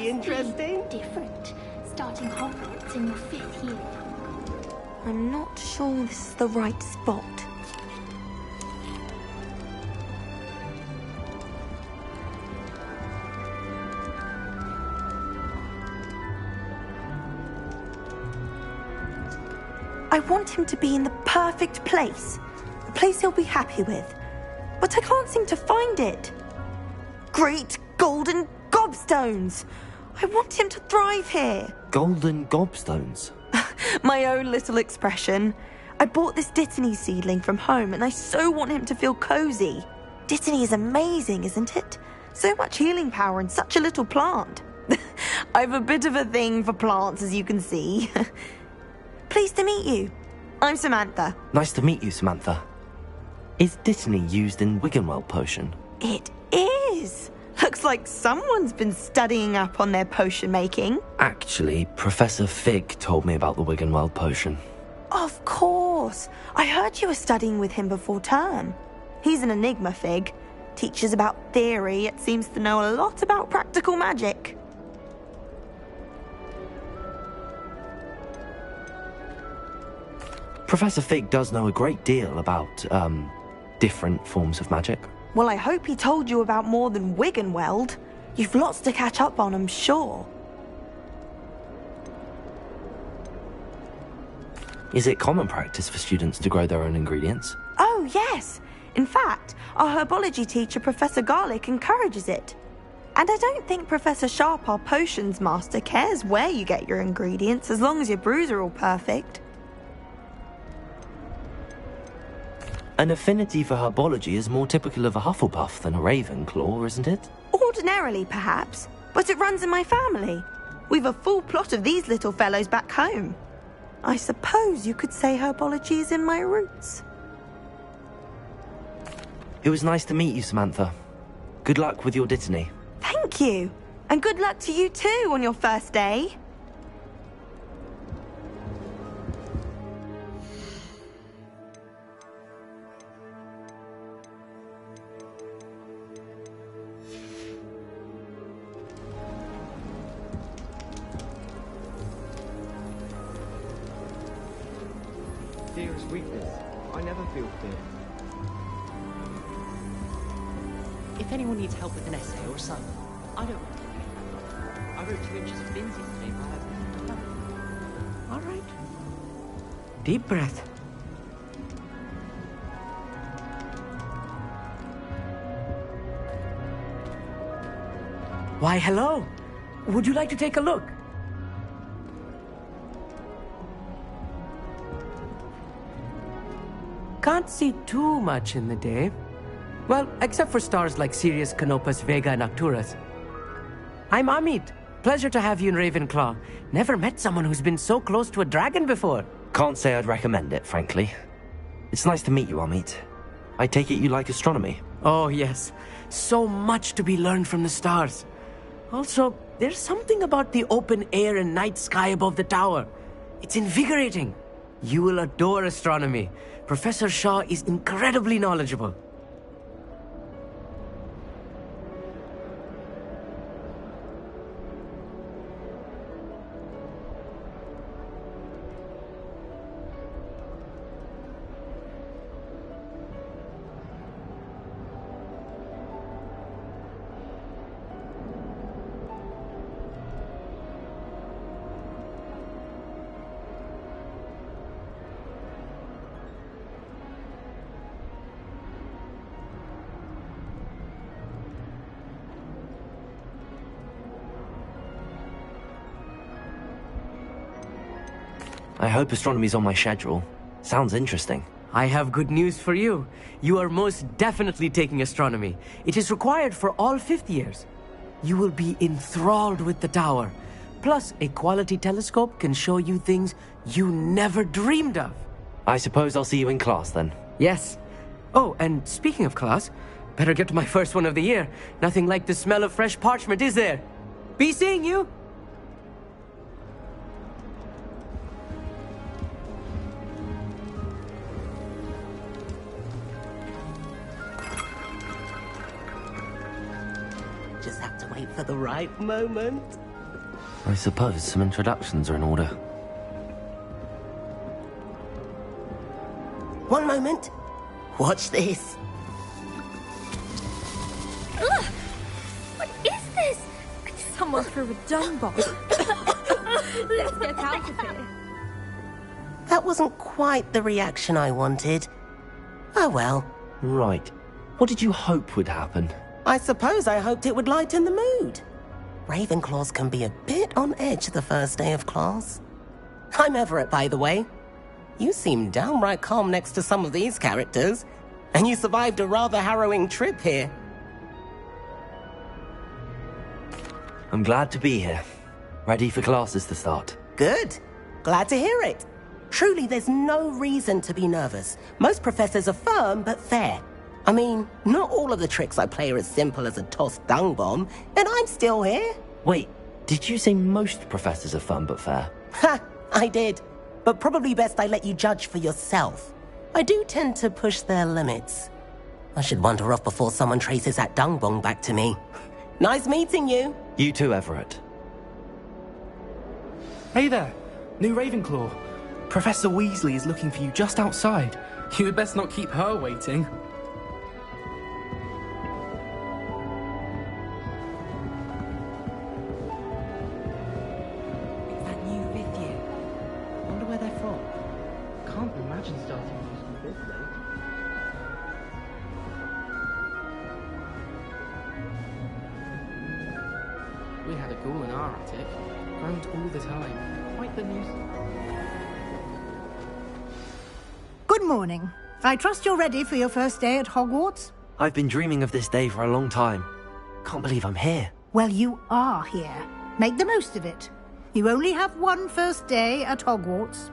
be interesting. Different, starting Hogwarts in your 5th year. I'm not sure this is the right spot. I want him to be in the perfect place. A place he'll be happy with. But I can't seem to find it. Great golden gobstones! I want him to thrive here. Golden gobstones? My own little expression. I bought this Dittany seedling from home and I so want him to feel cozy. Dittany is amazing, isn't it? So much healing power in such a little plant. I've a bit of a thing for plants, as you can see. Pleased to meet you. I'm Samantha. Nice to meet you, Samantha. Is Dittany used in Wiggenweld potion? It is. Looks like someone's been studying up on their potion making. Actually, Professor Fig told me about the Wiggenweld potion. Of course. I heard you were studying with him before term. He's an enigma, Fig. Teaches about theory, yet seems to know a lot about practical magic. Professor Fig does know a great deal about, different forms of magic. Well, I hope he told you about more than Wiggenweld. You've lots to catch up on, I'm sure. Is it common practice for students to grow their own ingredients? Oh, yes. In fact, our herbology teacher, Professor Garlick, encourages it. And I don't think Professor Sharp, our potions master, cares where you get your ingredients as long as your brews are all perfect. An affinity for herbology is more typical of a Hufflepuff than a Ravenclaw, isn't it? Ordinarily, perhaps, but it runs in my family. We've a full plot of these little fellows back home. I suppose you could say herbology is in my roots. It was nice to meet you, Samantha. Good luck with your Dittany. Thank you. And good luck to you too on your first day. Fear is weakness. I never feel fear. If anyone needs help with an essay or assignment, I don't want to. I wrote 2 inches of bins yesterday while I was... All right. Deep breath. Why, hello. Would you like to take a look? Can't see too much in the day. Well, except for stars like Sirius, Canopus, Vega, and Arcturus. I'm Amit. Pleasure to have you in Ravenclaw. Never met someone who's been so close to a dragon before. Can't say I'd recommend it, frankly. It's nice to meet you, Amit. I take it you like astronomy. Oh, yes. So much to be learned from the stars. Also, there's something about the open air and night sky above the tower. It's invigorating. You will adore astronomy. Professor Shaw is incredibly knowledgeable. I hope astronomy's on my schedule. Sounds interesting. I have good news for you. You are most definitely taking astronomy. It is required for all 5th years. You will be enthralled with the tower. Plus, a quality telescope can show you things you never dreamed of. I suppose I'll see you in class then. Yes. Oh, and speaking of class, better get to my first one of the year. Nothing like the smell of fresh parchment, is there? Be seeing you! Just have to wait for the right moment. I suppose some introductions are in order. One moment. Watch this. Ugh! What is this? Someone threw a dung bomb. Let's get out of here. That wasn't quite the reaction I wanted. Oh well. Right. What did you hope would happen? I suppose I hoped it would lighten the mood. Ravenclaws can be a bit on edge the first day of class. I'm Everett, by the way. You seem downright calm next to some of these characters, and you survived a rather harrowing trip here. I'm glad to be here. Ready for classes to start. Good. Glad to hear it. Truly, there's no reason to be nervous. Most professors are firm but fair. I mean, not all of the tricks I play are as simple as a tossed dung bomb, and I'm still here. Wait, did you say most professors are fun but fair? Ha! I did. But probably best I let you judge for yourself. I do tend to push their limits. I should wander off before someone traces that dung bomb back to me. Nice meeting you. You too, Everett. Hey there, new Ravenclaw. Professor Weasley is looking for you just outside. You had best not keep her waiting. It's that new fifth year. Wonder where they're from. Can't imagine starting on school this late. We had a ghoul in our attic. Groaned all the time. Quite the nuisance. Good morning. I trust you're ready for your first day at Hogwarts? I've been dreaming of this day for a long time. Can't believe I'm here. Well, you are here. Make the most of it. You only have one first day at Hogwarts.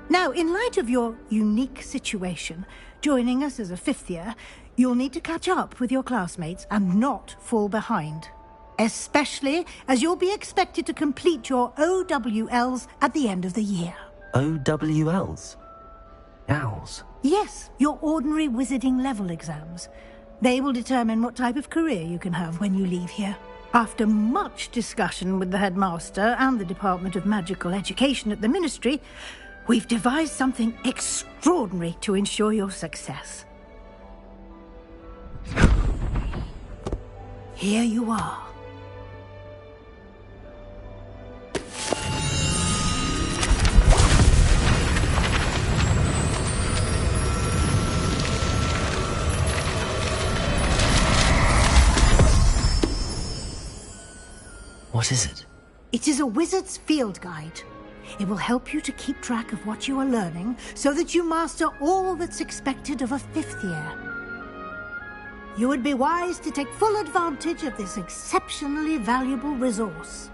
Now, in light of your unique situation, joining us as a fifth year, you'll need to catch up with your classmates and not fall behind. Especially as you'll be expected to complete your OWLs at the end of the year. OWLs? Owls? Yes, your ordinary wizarding level exams. They will determine what type of career you can have when you leave here. After much discussion with the headmaster and the Department of Magical Education at the Ministry, we've devised something extraordinary to ensure your success. Here you are. What is it? It is a wizard's field guide. It will help you to keep track of what you are learning so that you master all that's expected of a fifth year. You would be wise to take full advantage of this exceptionally valuable resource.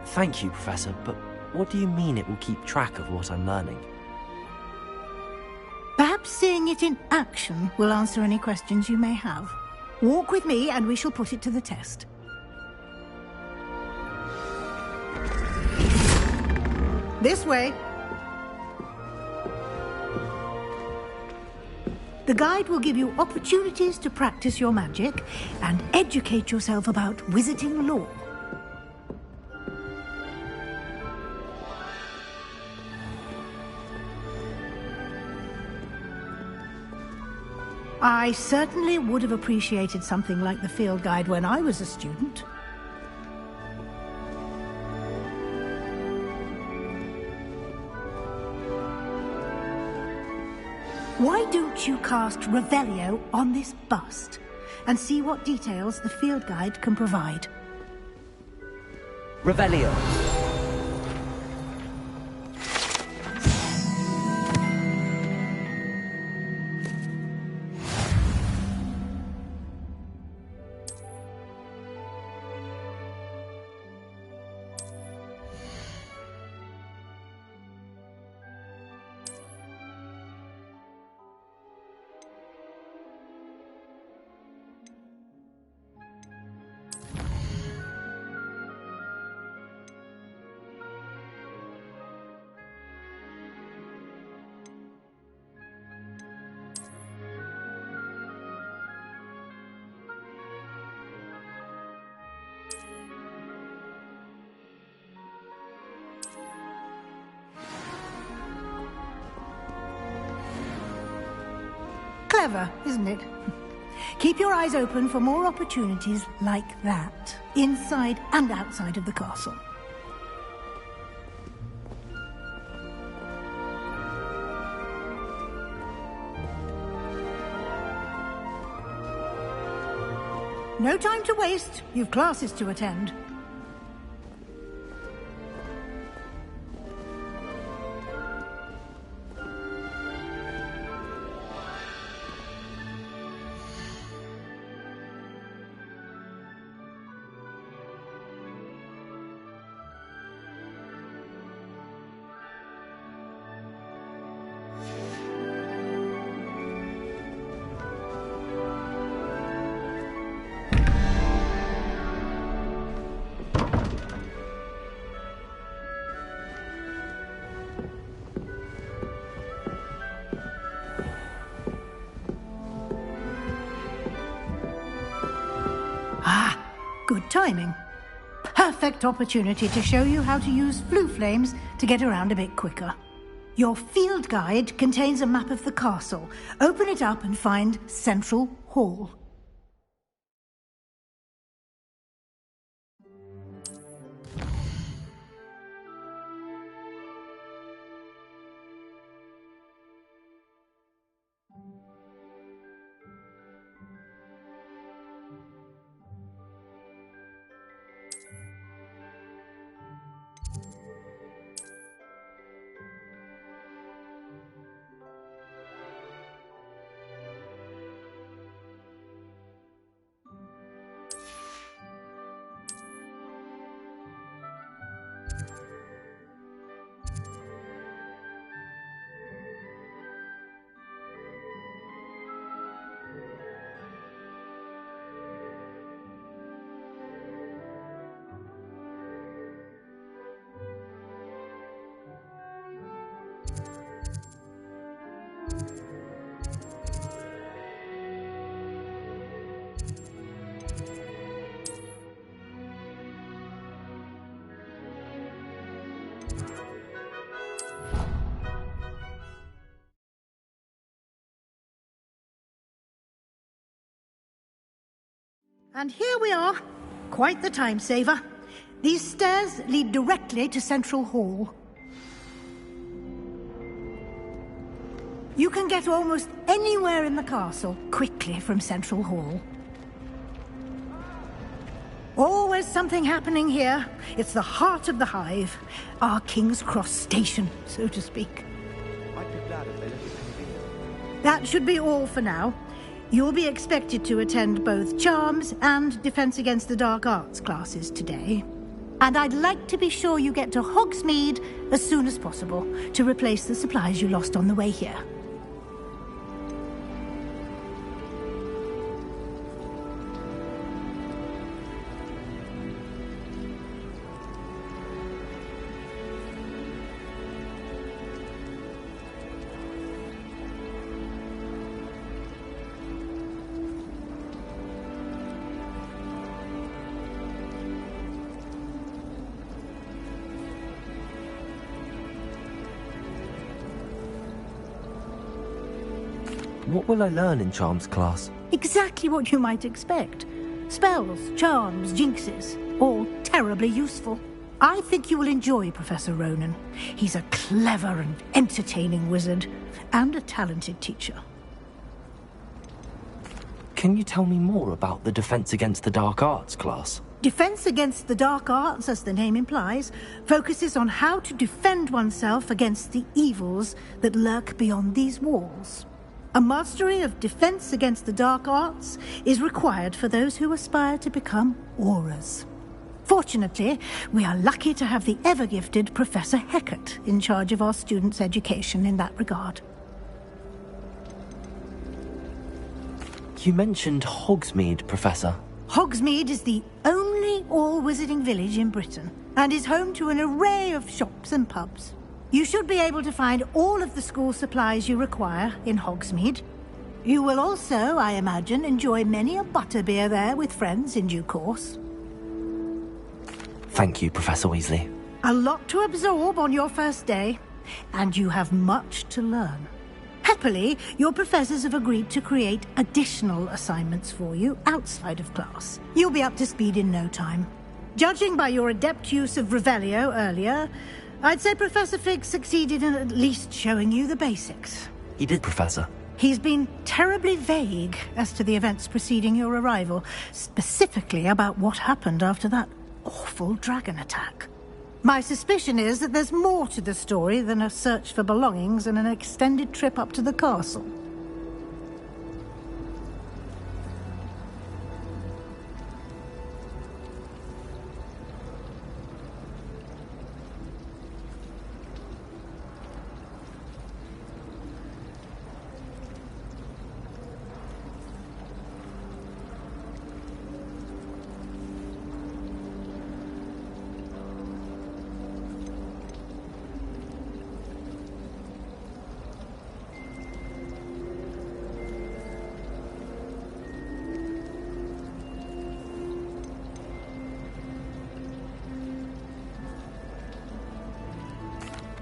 Thank you, Professor, but what do you mean it will keep track of what I'm learning? Perhaps seeing it in action will answer any questions you may have. Walk with me and we shall put it to the test. This way. The guide will give you opportunities to practice your magic and educate yourself about wizarding lore. I certainly would have appreciated something like the field guide when I was a student. Why don't you cast Revelio on this bust and see what details the field guide can provide? Revelio. Clever, isn't it? Keep your eyes open for more opportunities like that, inside and outside of the castle. No time to waste. You've classes to attend. Good timing. Perfect opportunity to show you how to use flue flames to get around a bit quicker. Your field guide contains a map of the castle. Open it up and find Central Hall. And here we are. Quite the time saver. These stairs lead directly to Central Hall. You can get almost anywhere in the castle quickly from Central Hall. Always something happening here. It's the heart of the hive. Our King's Cross station, so to speak. I'd be glad if they let us convene. That should be all for now. You'll be expected to attend both Charms and Defense Against the Dark Arts classes today. And I'd like to be sure you get to Hogsmeade as soon as possible to replace the supplies you lost on the way here. What will I learn in Charms class? Exactly what you might expect. Spells, charms, jinxes, all terribly useful. I think you will enjoy Professor Ronan. He's a clever and entertaining wizard, and a talented teacher. Can you tell me more about the Defense Against the Dark Arts class? Defense Against the Dark Arts, as the name implies, focuses on how to defend oneself against the evils that lurk beyond these walls. A mastery of Defense Against the Dark Arts is required for those who aspire to become Aurors. Fortunately, we are lucky to have the ever-gifted Professor Hecat in charge of our students' education in that regard. You mentioned Hogsmeade, Professor. Hogsmeade is the only all-wizarding village in Britain and is home to an array of shops and pubs. You should be able to find all of the school supplies you require in Hogsmeade. You will also, I imagine, enjoy many a butterbeer there with friends in due course. Thank you, Professor Weasley. A lot to absorb on your first day, and you have much to learn. Heck, Happily, your professors have agreed to create additional assignments for you outside of class. You'll be up to speed in no time. Judging by your adept use of Revelio earlier, I'd say Professor Fig succeeded in at least showing you the basics. He did, Professor. He's been terribly vague as to the events preceding your arrival, specifically about what happened after that awful dragon attack. My suspicion is that there's more to the story than a search for belongings and an extended trip up to the castle.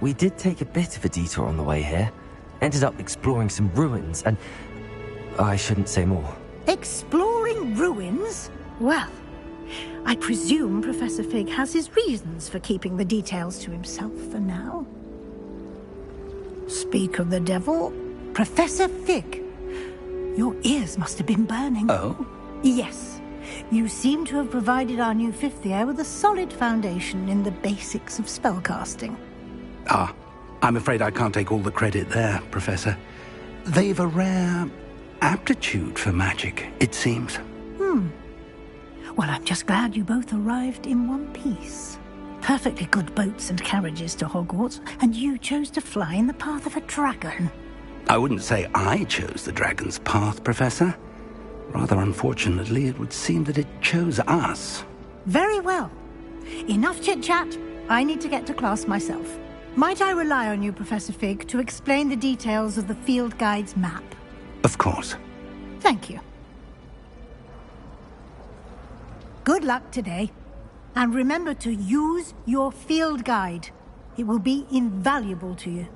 We did take a bit of a detour on the way here. Ended up exploring some ruins and... I shouldn't say more. Exploring ruins? Well, I presume Professor Fig has his reasons for keeping the details to himself for now. Speak of the devil, Professor Fig. Your ears must have been burning. Oh? Yes. You seem to have provided our new fifth year with a solid foundation in the basics of spellcasting. Ah, I'm afraid I can't take all the credit there, Professor. They've a rare aptitude for magic, it seems. Well, I'm just glad you both arrived in one piece. Perfectly good boats and carriages to Hogwarts, and you chose to fly in the path of a dragon. I wouldn't say I chose the dragon's path, Professor. Rather unfortunately, it would seem that it chose us. Very well. Enough chit-chat. I need to get to class myself. Might I rely on you, Professor Fig, to explain the details of the field guide's map? Of course. Thank you. Good luck today. And remember to use your field guide. It will be invaluable to you.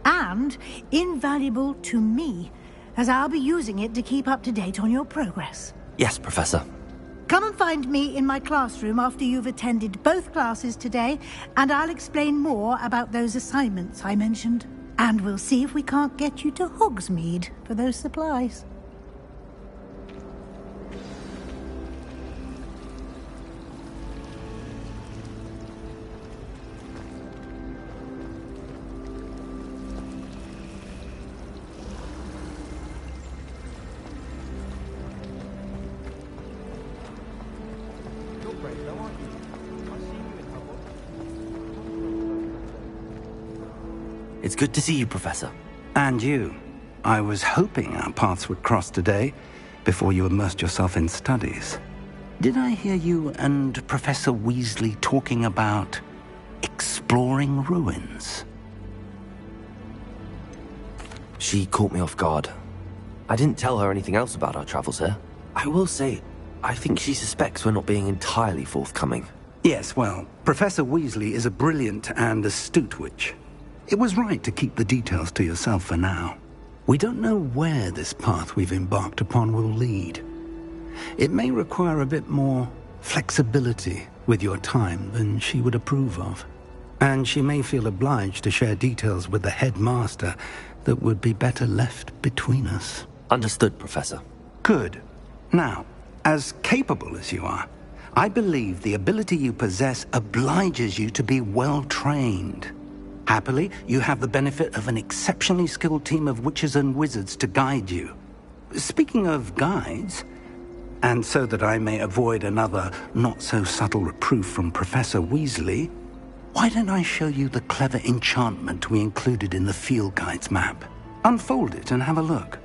And invaluable to me, as I'll be using it to keep up to date on your progress. Yes, Professor. Come and find me in my classroom after you've attended both classes today, and I'll explain more about those assignments I mentioned. And we'll see if we can't get you to Hogsmeade for those supplies. You're brave though, aren't you? I see you in Hogwarts. It's good to see you, Professor. And you. I was hoping our paths would cross today, before you immersed yourself in studies. Did I hear you and Professor Weasley talking about exploring ruins? She caught me off guard. I didn't tell her anything else about our travels here. I will say, I think she suspects we're not being entirely forthcoming. Yes, well, Professor Weasley is a brilliant and astute witch. It was right to keep the details to yourself for now. We don't know where this path we've embarked upon will lead. It may require a bit more flexibility with your time than she would approve of. And she may feel obliged to share details with the headmaster that would be better left between us. Understood, Professor. Good. Now, as capable as you are, I believe the ability you possess obliges you to be well-trained. Happily, you have the benefit of an exceptionally skilled team of witches and wizards to guide you. Speaking of guides, and so that I may avoid another not-so-subtle reproof from Professor Weasley, why don't I show you the clever enchantment we included in the field guide's map? Unfold it and have a look.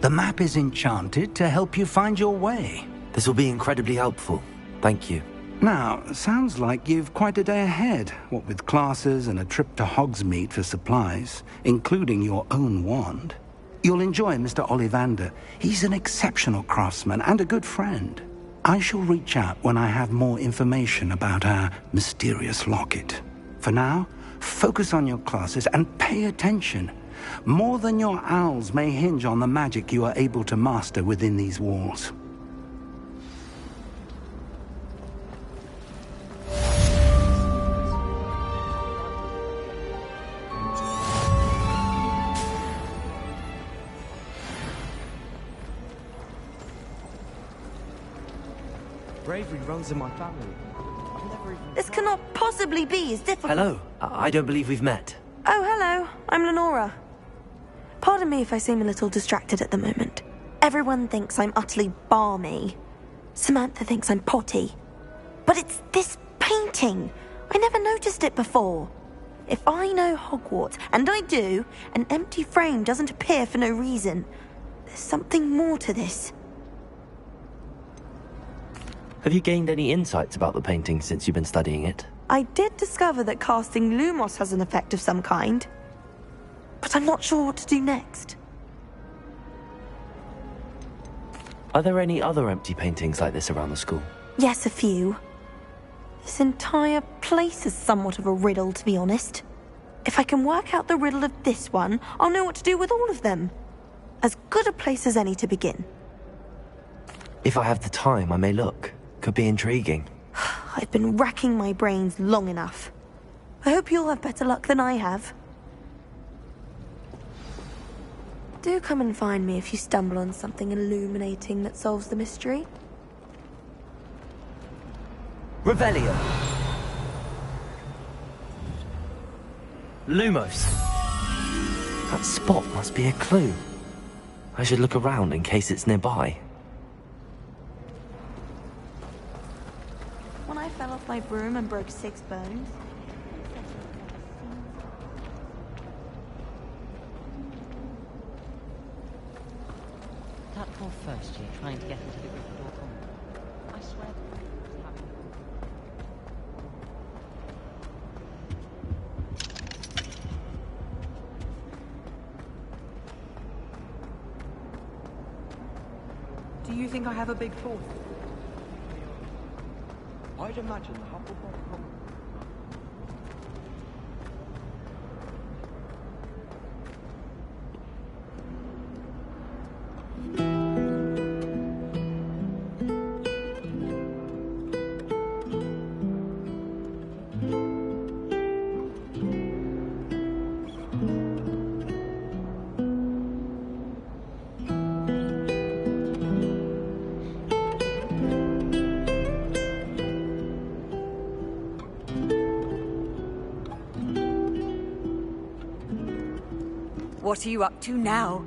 The map is enchanted to help you find your way. This will be incredibly helpful. Thank you. Now, sounds like you've quite a day ahead, what with classes and a trip to Hogsmeade for supplies, including your own wand. You'll enjoy Mr. Ollivander. He's an exceptional craftsman and a good friend. I shall reach out when I have more information about our mysterious locket. For now, focus on your classes and pay attention. More than your owls may hinge on the magic you are able to master within these walls. Bravery runs in my family. I've never even... This cannot possibly be as difficult. Hello. I don't believe we've met. Oh, hello. I'm Lenora. Pardon me if I seem a little distracted at the moment. Everyone thinks I'm utterly balmy. Samantha thinks I'm potty. But it's this painting. I never noticed it before. If I know Hogwarts, and I do, an empty frame doesn't appear for no reason. There's something more to this. Have you gained any insights about the painting since you've been studying it? I did discover that casting Lumos has an effect of some kind. But I'm not sure what to do next. Are there any other empty paintings like this around the school? Yes, a few. This entire place is somewhat of a riddle, to be honest. If I can work out the riddle of this one, I'll know what to do with all of them. As good a place as any to begin. If I have the time, I may look. Could be intriguing. I've been racking my brains long enough. I hope you'll have better luck than I have. Do come and find me if you stumble on something illuminating that solves the mystery. Revelio. Lumos. That spot must be a clue. I should look around in case it's nearby. When I fell off my broom and broke 6 bones. That poor first year trying to get into the Gryffindor common. I swear that happened. Do you think I have a big thought? I'd imagine the Hufflepuff common. What are you up to now?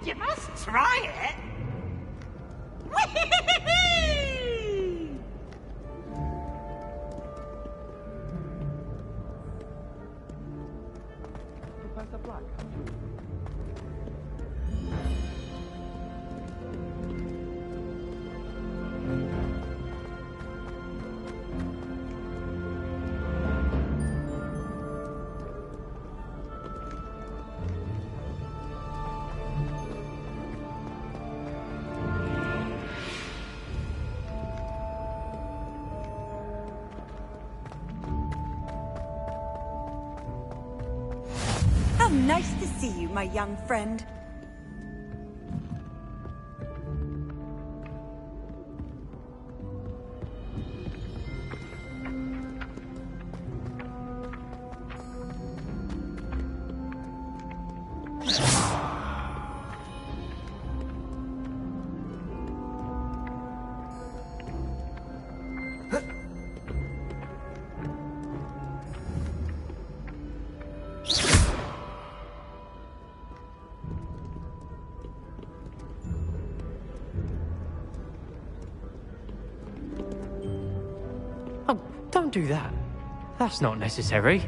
You must try it. Professor Black. How nice to see you, my young friend. Oh, don't do that. That's not necessary.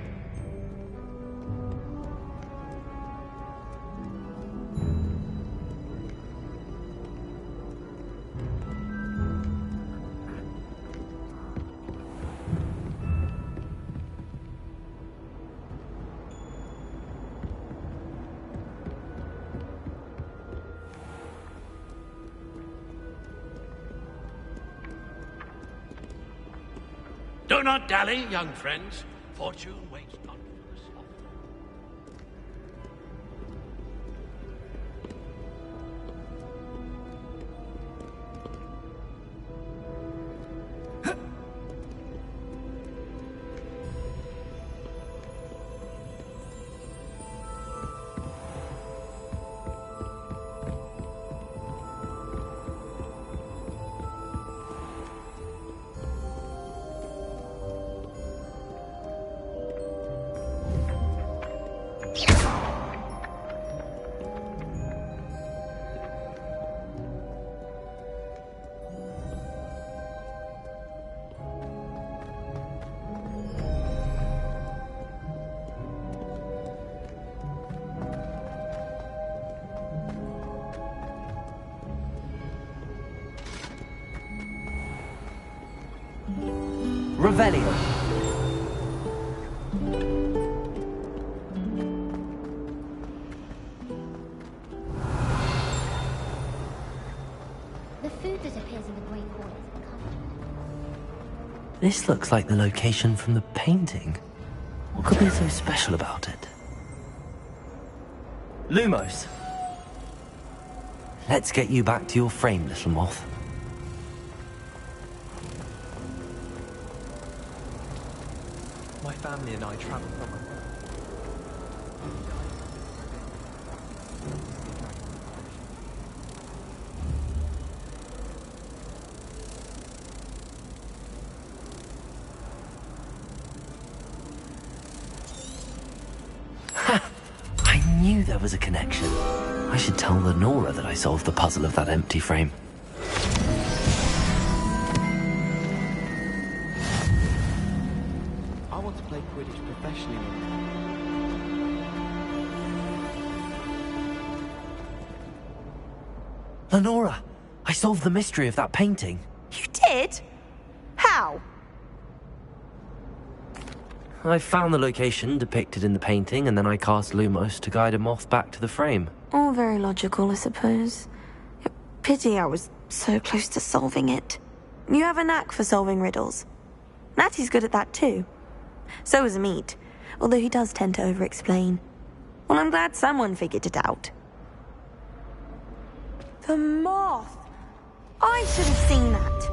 Do not dally, young friends. Fortune waits not for the sloth. Revelio. The food that appears in the Great Hall is uncomfortable. This looks like the location from the painting. What could be so special about it? Lumos! Let's get you back to your frame, little moth. My family and I travel from I knew there was a connection. I should tell Lenora that I solved the puzzle of that empty frame. I want to play Quidditch professionally. Lenora, I solved the mystery of that painting. You did? How? I found the location depicted in the painting, and then I cast Lumos to guide a moth back to the frame. All very logical, I suppose. Pity I was so close to solving it. You have a knack for solving riddles. Natty's good at that too. So is Meat, although he does tend to over-explain. Well, I'm glad someone figured it out. The moth! I should have seen that.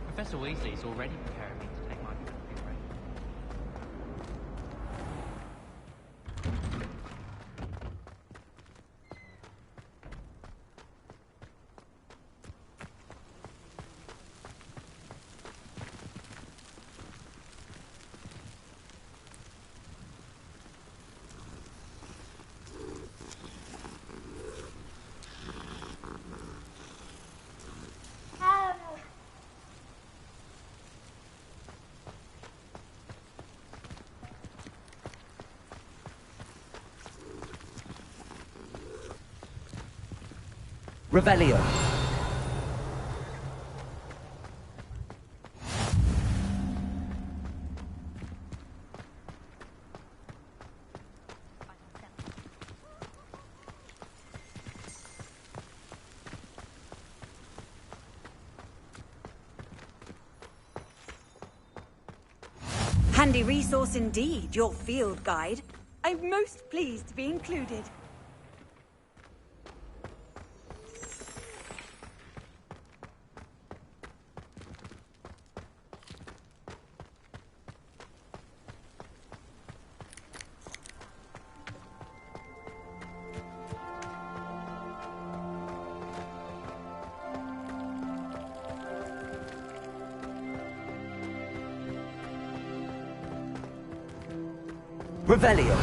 Professor Weasley's already preparing me to take my camping break. Revelio. Handy resource indeed, your field guide. I'm most pleased to be included. Revelio.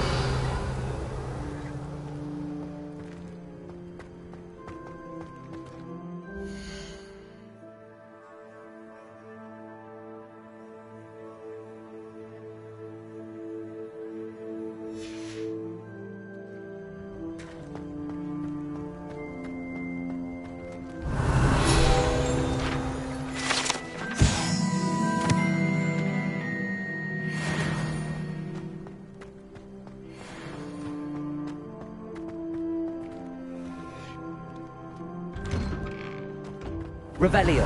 Revelio.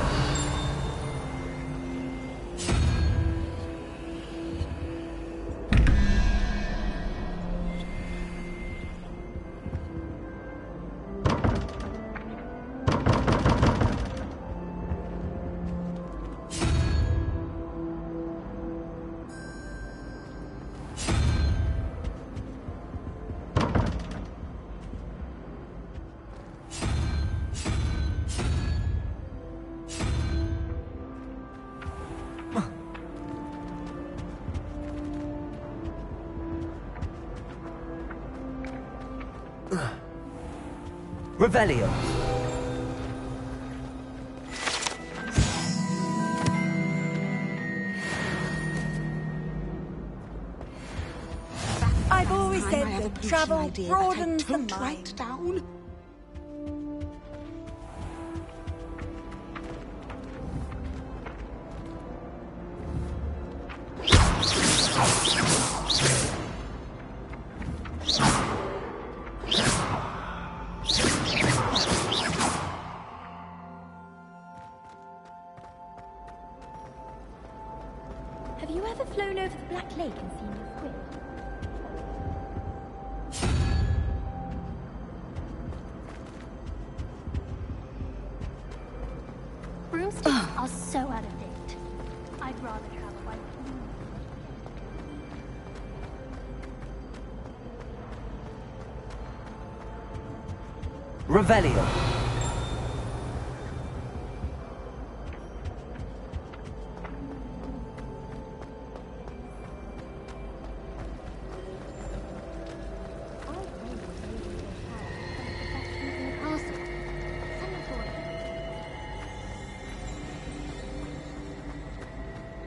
Revelio. I've always said that travel broadens the mind. Down. Have you ever flown over the Black Lake and seen the squid? Broomsticks are so out of date. I'd rather travel by plane. Revelio.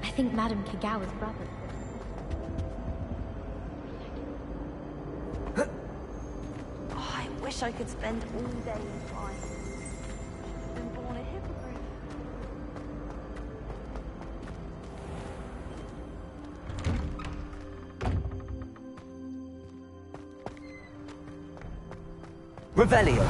I think Madame Kagawa's brother. I wish I could spend all day in flying. Been born a hippogriff. Revelio.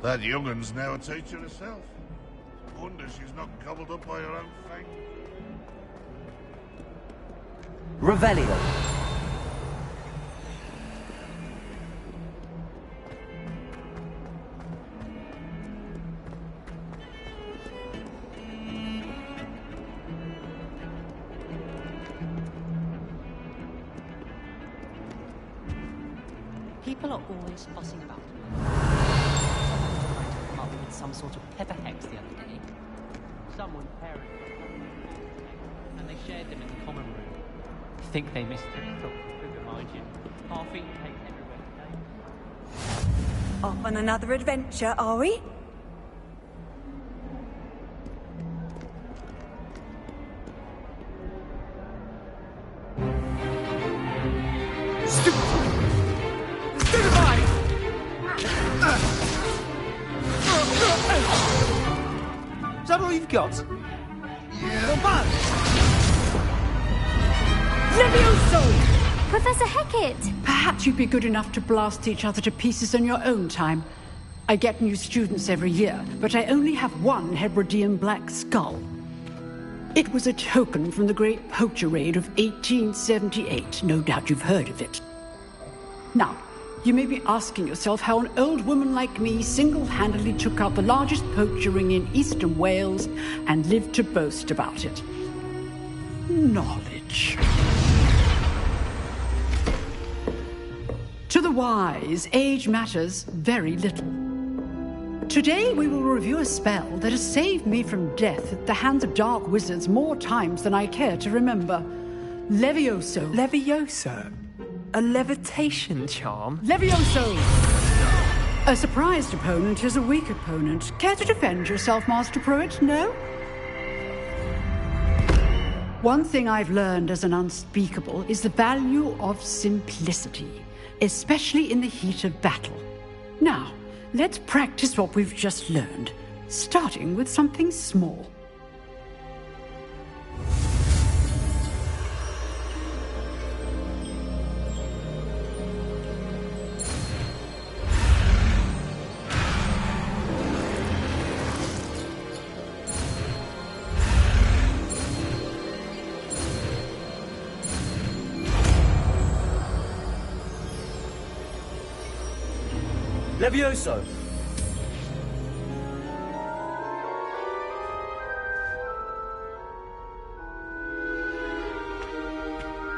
That young'un's now a teacher herself. Wonder she's not gobbled up by her own fang. Revelio. People are always fussing about me. Someone was trying to come up with some sort of clever hex the other day. Someone's parents and they shared them in the common room. Think they missed it? Never mind you. Half-eaten cake everywhere today. Off on another adventure, are we? Is that all you've got? Yeah. Levioso! Professor Hackett! Perhaps you'd be good enough to blast each other to pieces in your own time. I get new students every year, but I only have one Hebridean black skull. It was a token from the Great Poacher Raid of 1878. No doubt you've heard of it. Now, you may be asking yourself how an old woman like me single-handedly took out the largest poacher ring in eastern Wales and lived to boast about it. Knowledge. To the wise, age matters very little. Today we will review a spell that has saved me from death at the hands of dark wizards more times than I care to remember. Levioso. Levioso? A levitation charm? Levioso! A surprised opponent is a weak opponent. Care to defend yourself, Master Pruitt? No? One thing I've learned as an unspeakable is the value of simplicity, especially in the heat of battle. Now, let's practice what we've just learned, starting with something small. Levioso!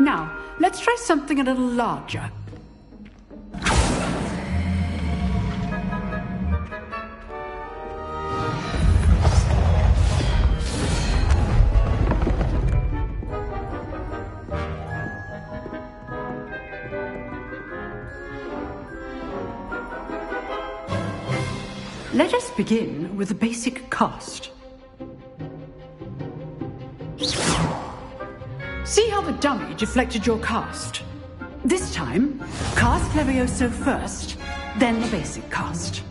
Now, let's try something a little larger. Let us begin with the basic cast. See how the dummy deflected your cast? This time, cast Levioso first, then the basic cast.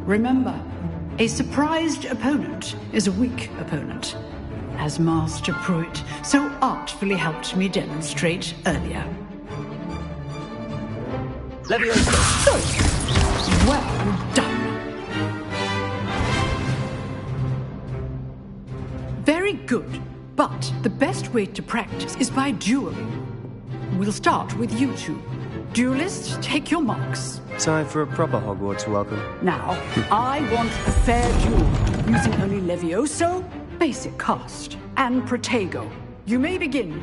Remember, a surprised opponent is a weak opponent, as Master Pruitt so artfully helped me demonstrate earlier. Levioso! Good. Well done. Very good, but the best way to practice is by dueling. We'll start with you two. Duelists, take your marks. Time for a proper Hogwarts welcome. Now, I want a fair duel, using only Levioso, basic cast, and Protego. You may begin.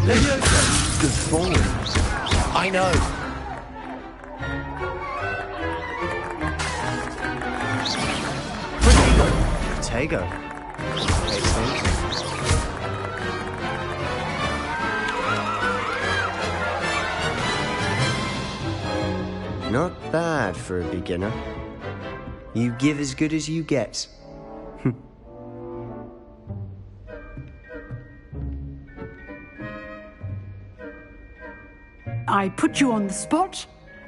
Levioso! Good form. I know. Protego. Not bad for a beginner. You give as good as you get. I put you on the spot,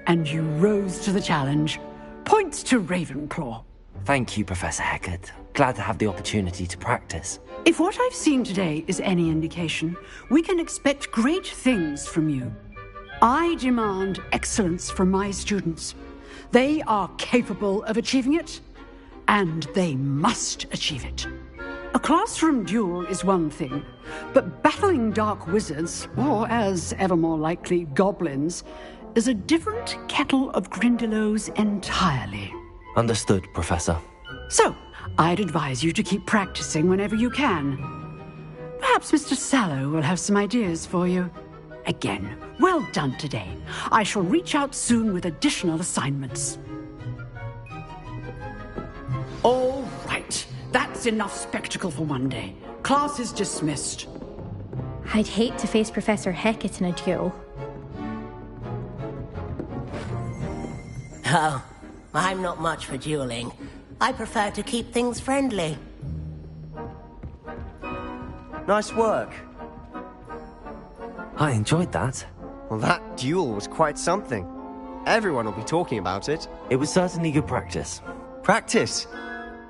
and you rose to the challenge. Points to Ravenclaw. Thank you, Professor Hackett. Glad to have the opportunity to practice. If what I've seen today is any indication, we can expect great things from you. I demand excellence from my students. They are capable of achieving it, and they must achieve it. A classroom duel is one thing, but battling dark wizards, or as ever more likely, goblins, is a different kettle of Grindylows entirely. Understood, Professor. So, I'd advise you to keep practicing whenever you can. Perhaps Mr. Sallow will have some ideas for you. Again, well done today. I shall reach out soon with additional assignments. All right. That's enough spectacle for one day. Class is dismissed. I'd hate to face Professor Hecat in a duel. Oh, I'm not much for dueling. I prefer to keep things friendly. Nice work. I enjoyed that. Well, that duel was quite something. Everyone will be talking about it. It was certainly good practice. Practice?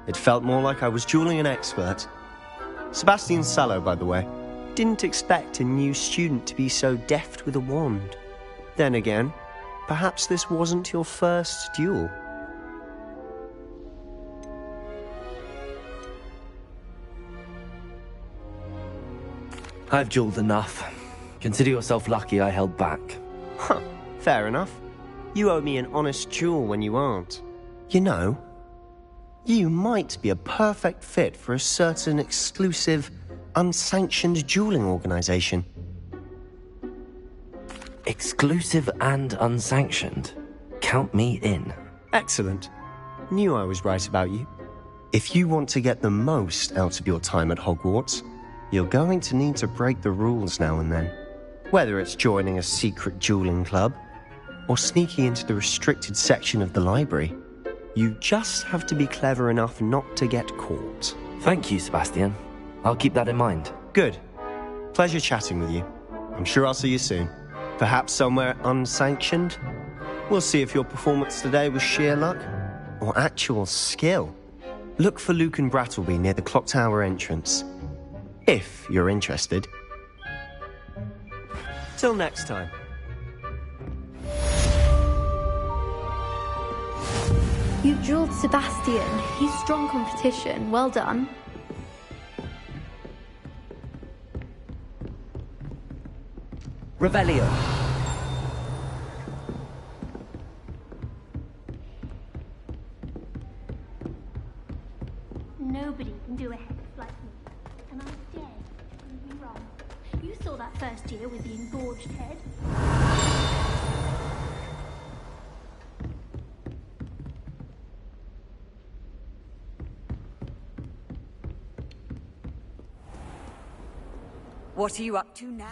It felt more like I was dueling an expert. Sebastian Sallow, by the way. Didn't expect a new student to be so deft with a wand. Then again, perhaps this wasn't your first duel. I've dueled enough. Consider yourself lucky I held back. Huh, fair enough. You owe me an honest duel when you aren't. You know, you might be a perfect fit for a certain exclusive, unsanctioned dueling organization. Exclusive and unsanctioned? Count me in. Excellent. Knew I was right about you. If you want to get the most out of your time at Hogwarts, you're going to need to break the rules now and then. Whether it's joining a secret dueling club, or sneaking into the restricted section of the library, you just have to be clever enough not to get caught. Thank you, Sebastian. I'll keep that in mind. Good. Pleasure chatting with you. I'm sure I'll see you soon. Perhaps somewhere unsanctioned? We'll see if your performance today was sheer luck or actual skill. Look for Luke and Brattleby near the clock tower entrance. If you're interested. Till next time. You dueled Sebastian. He's strong competition. Well done. Revelio. Nobody can do a hex like me. And I'm dead. Prove me wrong. You saw that first year with the engorged head. What are you up to now?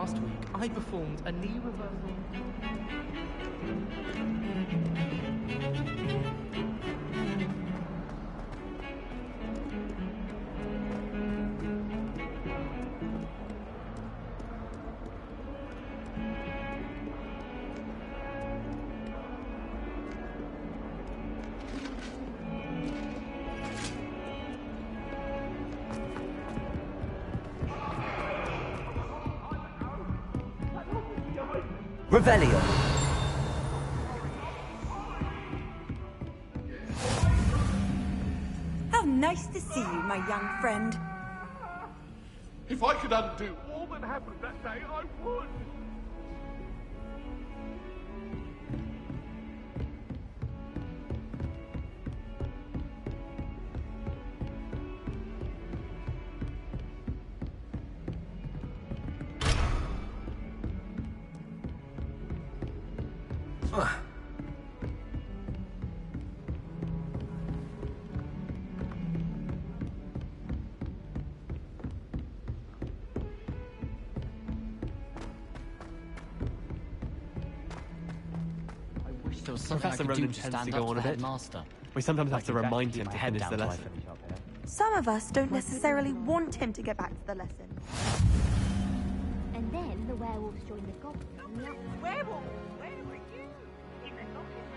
last week, I performed a knee reversal. Revelio. How nice to see you, my young friend. If I could undo all that happened that day, I would. There was something Professor I could Ronan do to tends stand to up go on to a the bit. headmaster. We sometimes have Like to exactly remind keep him my to head finish down the till I lesson. finish up here. Some of us don't necessarily want him to get back to the lesson. And then the werewolves join the goblins. Werewolf, where were you? In the goblin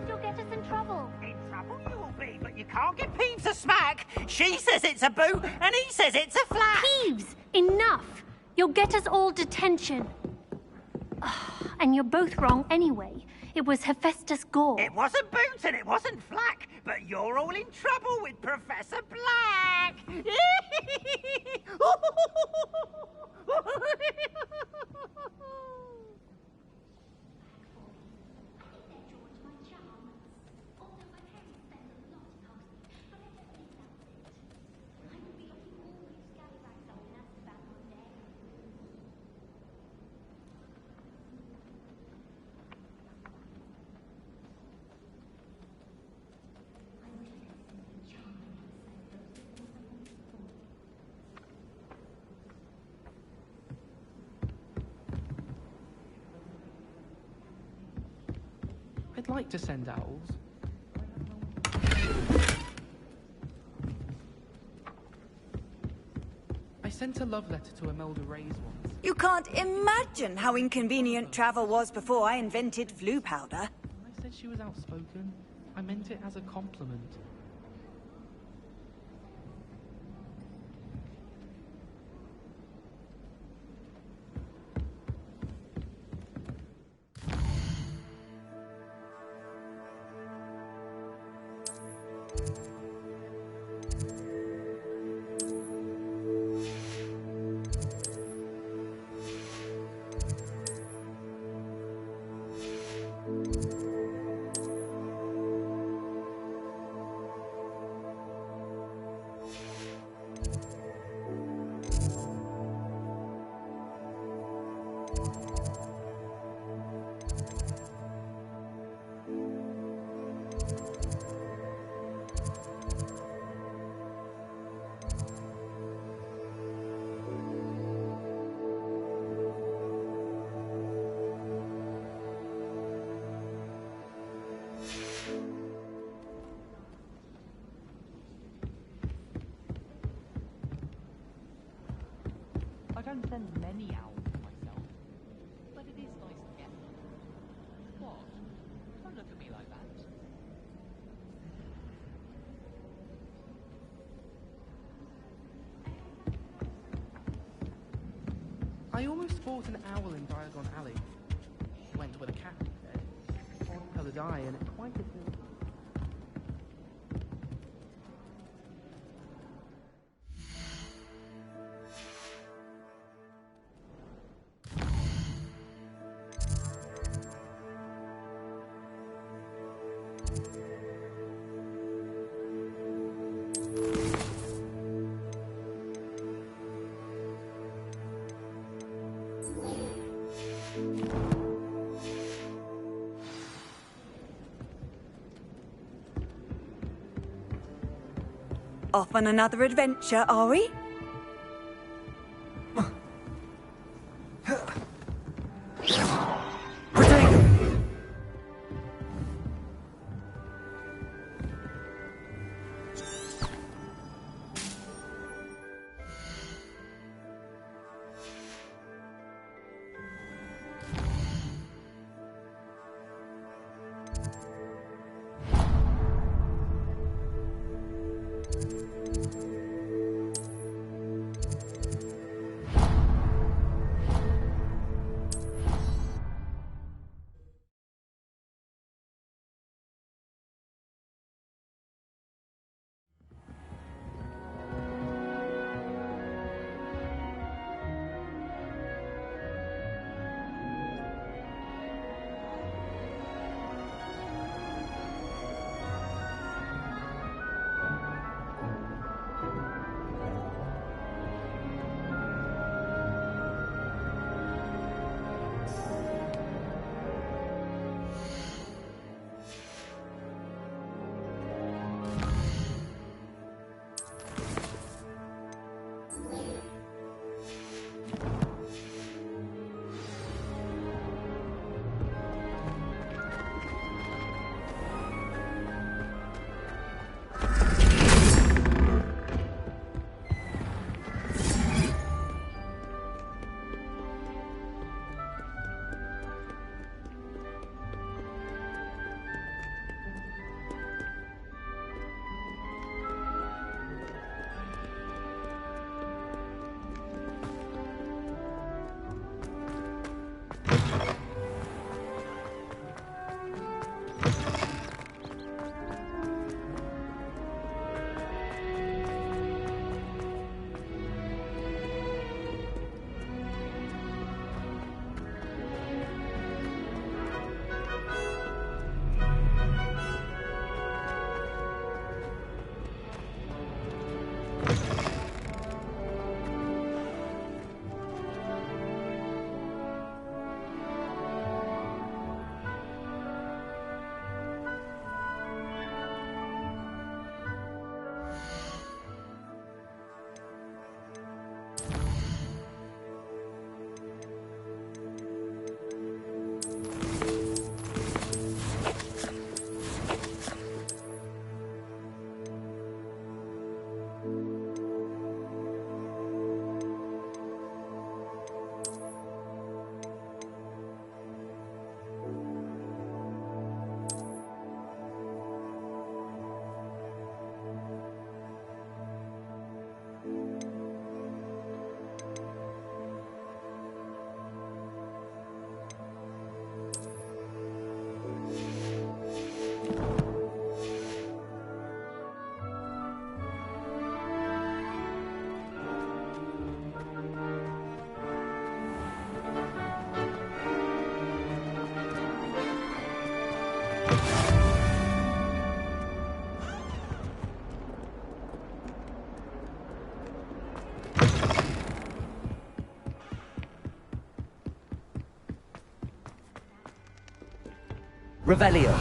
You'll get us in trouble. In trouble you will be, but you can't get Peeves a smack. She says it's a boot, and he says it's a flat. Peeves, enough. You'll get us all detention. And you're both wrong anyway. It was Hephaestus Gore. It wasn't boot and it wasn't flack, but you're all in trouble with Professor Black. I'd like to send owls. I sent a love letter to Imelda Reyes once. You can't imagine how inconvenient travel was before I invented flu powder. I said she was outspoken. I meant it as a compliment. I don't send many owls myself, but it is nice to get them. What? Don't look at me like that. I almost bought an owl in Diagon Alley. Went with a cat instead. Odd-coloured eye and quite a bill. Off on another adventure, are we? Revelio.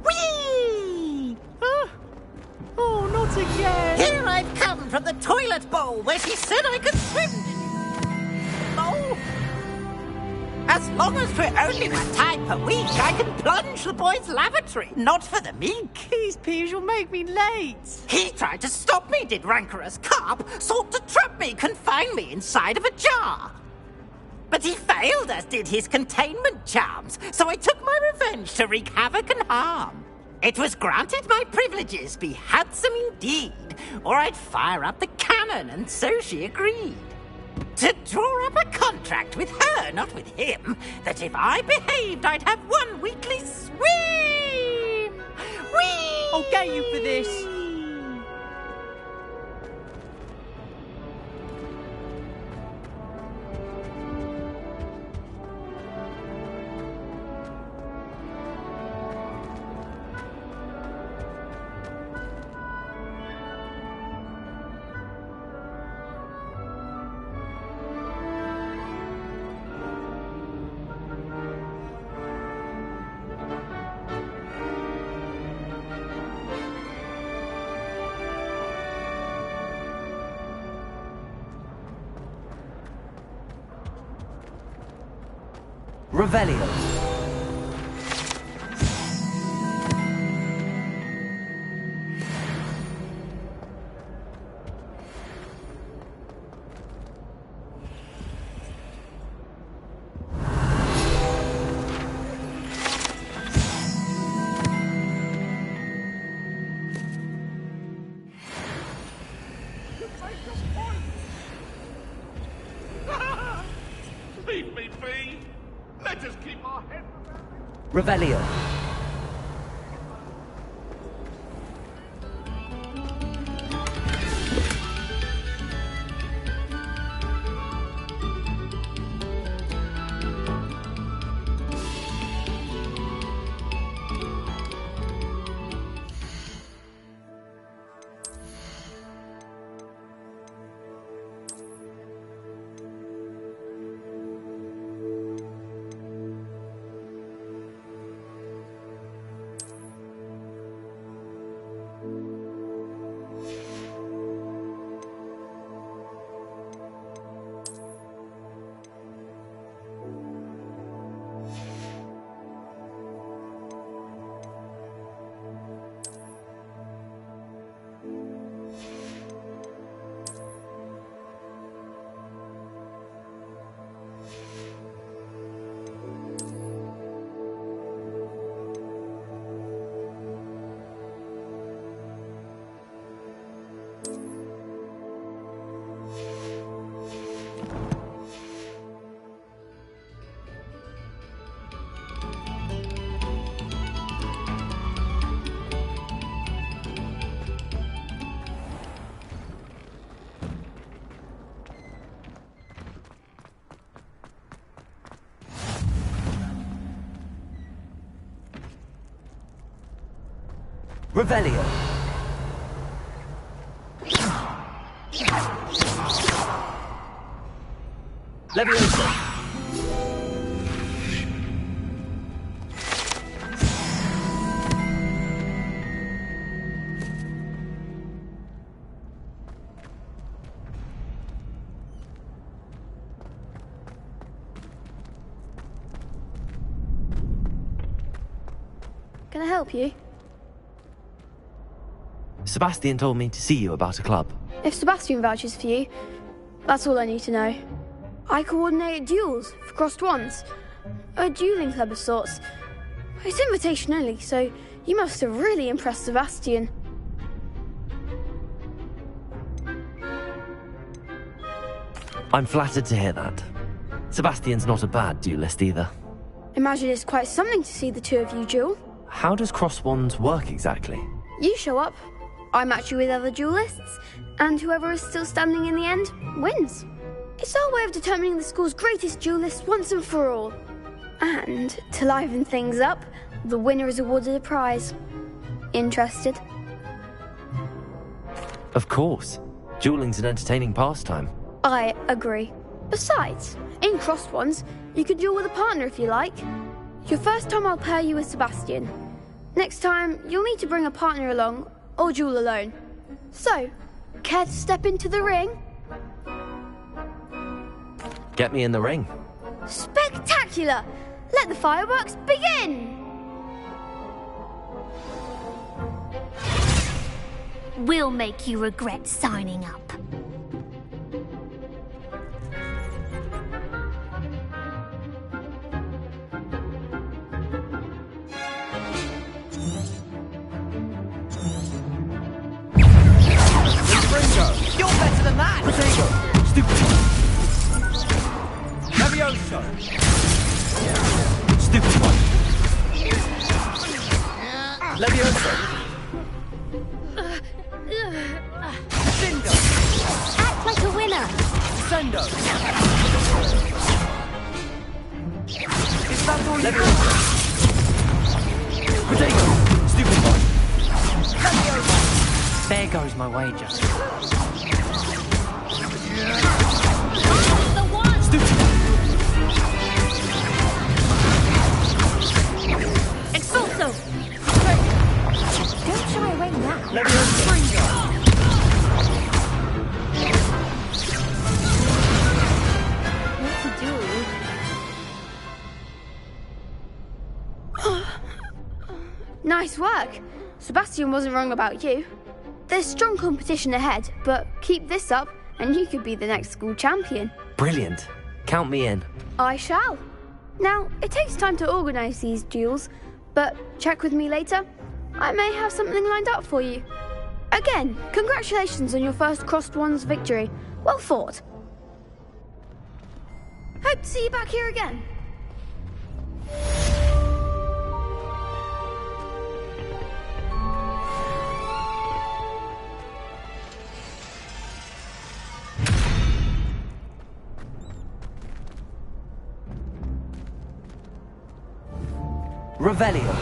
Whee! Oh, not again! Here I've come from the toilet bowl where she said I could swim. Oh! As long as for only one time per week, I can plunge the boys' lavatory, not for the meek. These peas will make me late. He tried to stop me, did rancorous carp, sought to trap me, confine me inside of a jar. But he failed, as did his containment charms, so I took my revenge to wreak havoc and harm. It was granted my privileges be handsome indeed, or I'd fire up the cannon, and so she agreed. To draw up a contract with her, not with him, that if I behaved, I'd have one weekly swim! Whee! I'll get you for this. Revelio. Leave me be! Let us keep our heads Revelio. Revelio. Leviosa. Can I help you? Sebastian told me to see you about a club. If Sebastian vouches for you, that's all I need to know. I coordinate duels for crossed ones. A dueling club of sorts. It's invitation only, so you must have really impressed Sebastian. I'm flattered to hear that. Sebastian's not a bad duelist either. Imagine it's quite something to see the two of you duel. How does cross wands work exactly? You show up, I match you with other duelists, and whoever is still standing in the end wins. It's our way of determining the school's greatest duelist once and for all. And to liven things up, the winner is awarded a prize. Interested? Of course. Dueling's an entertaining pastime. I agree. Besides, in crossed ones, you could duel with a partner if you like. Your first time I'll pair you with Sebastian. Next time, you'll need to bring a partner along, or duel alone. So, care to step into the ring? Get me in the ring. Spectacular! Let the fireworks begin! We'll make you regret signing up. You're better than that! Potato! Stupid one! Levioso! Stupid one! Levioso! Cindo! Act like a winner! Sendo! Is that all you Levioso! Potato! Stupid one! Levioso! There goes my wager. The one! Stupid! Expulso! Don't shy away now. Levioso! What to do? Nice work. Sebastian wasn't wrong about you. There's strong competition ahead, but keep this up and you could be the next school champion. Brilliant. Count me in. I shall. Now, it takes time to organise these duels, but check with me later. I may have something lined up for you. Again, congratulations on your first Crossed Wands victory. Well fought. Hope to see you back here again. Revelio.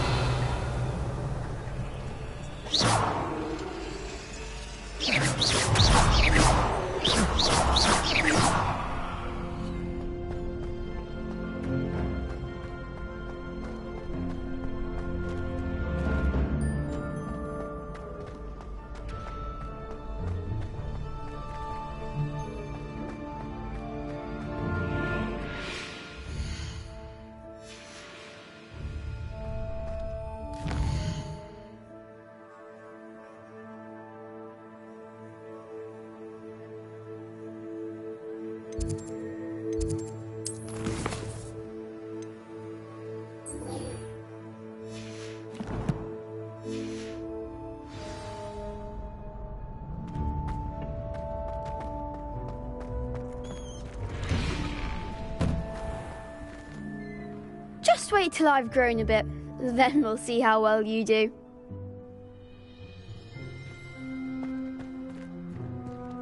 Just wait till I've grown a bit, then we'll see how well you do.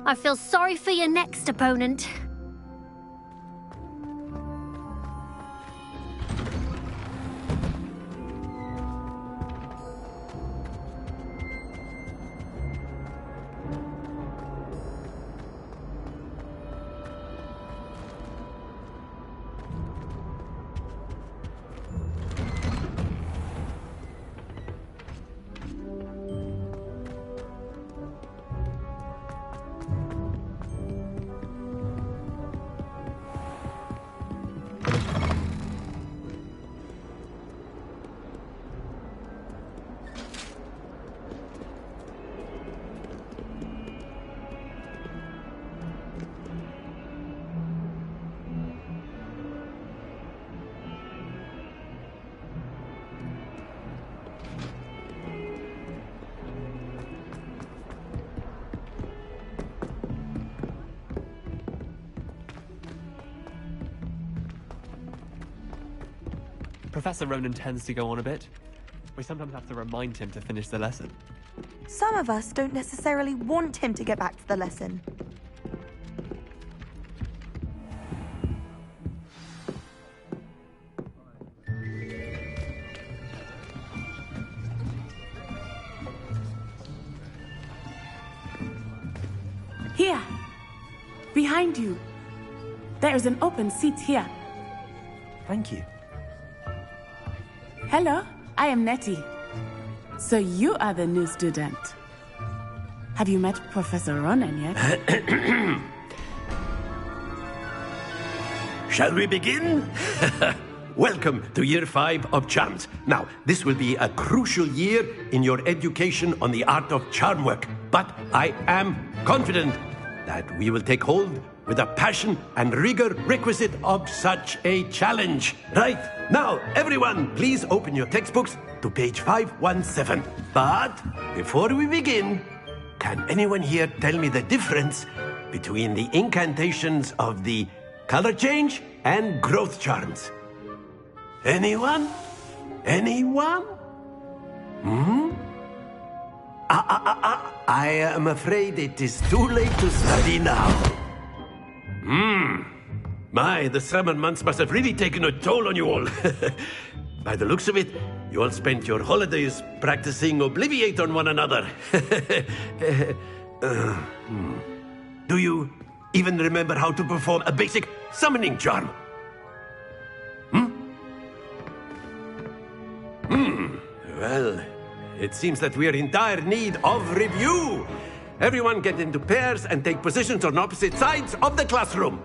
I feel sorry for your next opponent. Professor Ronan tends to go on a bit. We sometimes have to remind him to finish the lesson. Some of us don't necessarily want him to get back to the lesson. Here, behind you. There is an open seat here. Thank you. Hello, I am Nettie. So you are the new student. Have you met Professor Ronan yet? Shall we begin? Welcome to Year 5 of Charms. Now, this will be a crucial year in your education on the art of charm work. But I am confident that we will take hold with the passion and rigor requisite of such a challenge. Right, now, everyone, please open your textbooks to page 517. But before we begin, can anyone here tell me the difference between the incantations of the color change and growth charms? Anyone? Anyone? I am afraid it is too late to study now. My, the summer months must have really taken a toll on you all. By the looks of it, you all spent your holidays practicing Obliviate on one another. Do you even remember how to perform a basic summoning charm? Well, it seems that we are in dire need of review. Everyone get into pairs and take positions on opposite sides of the classroom.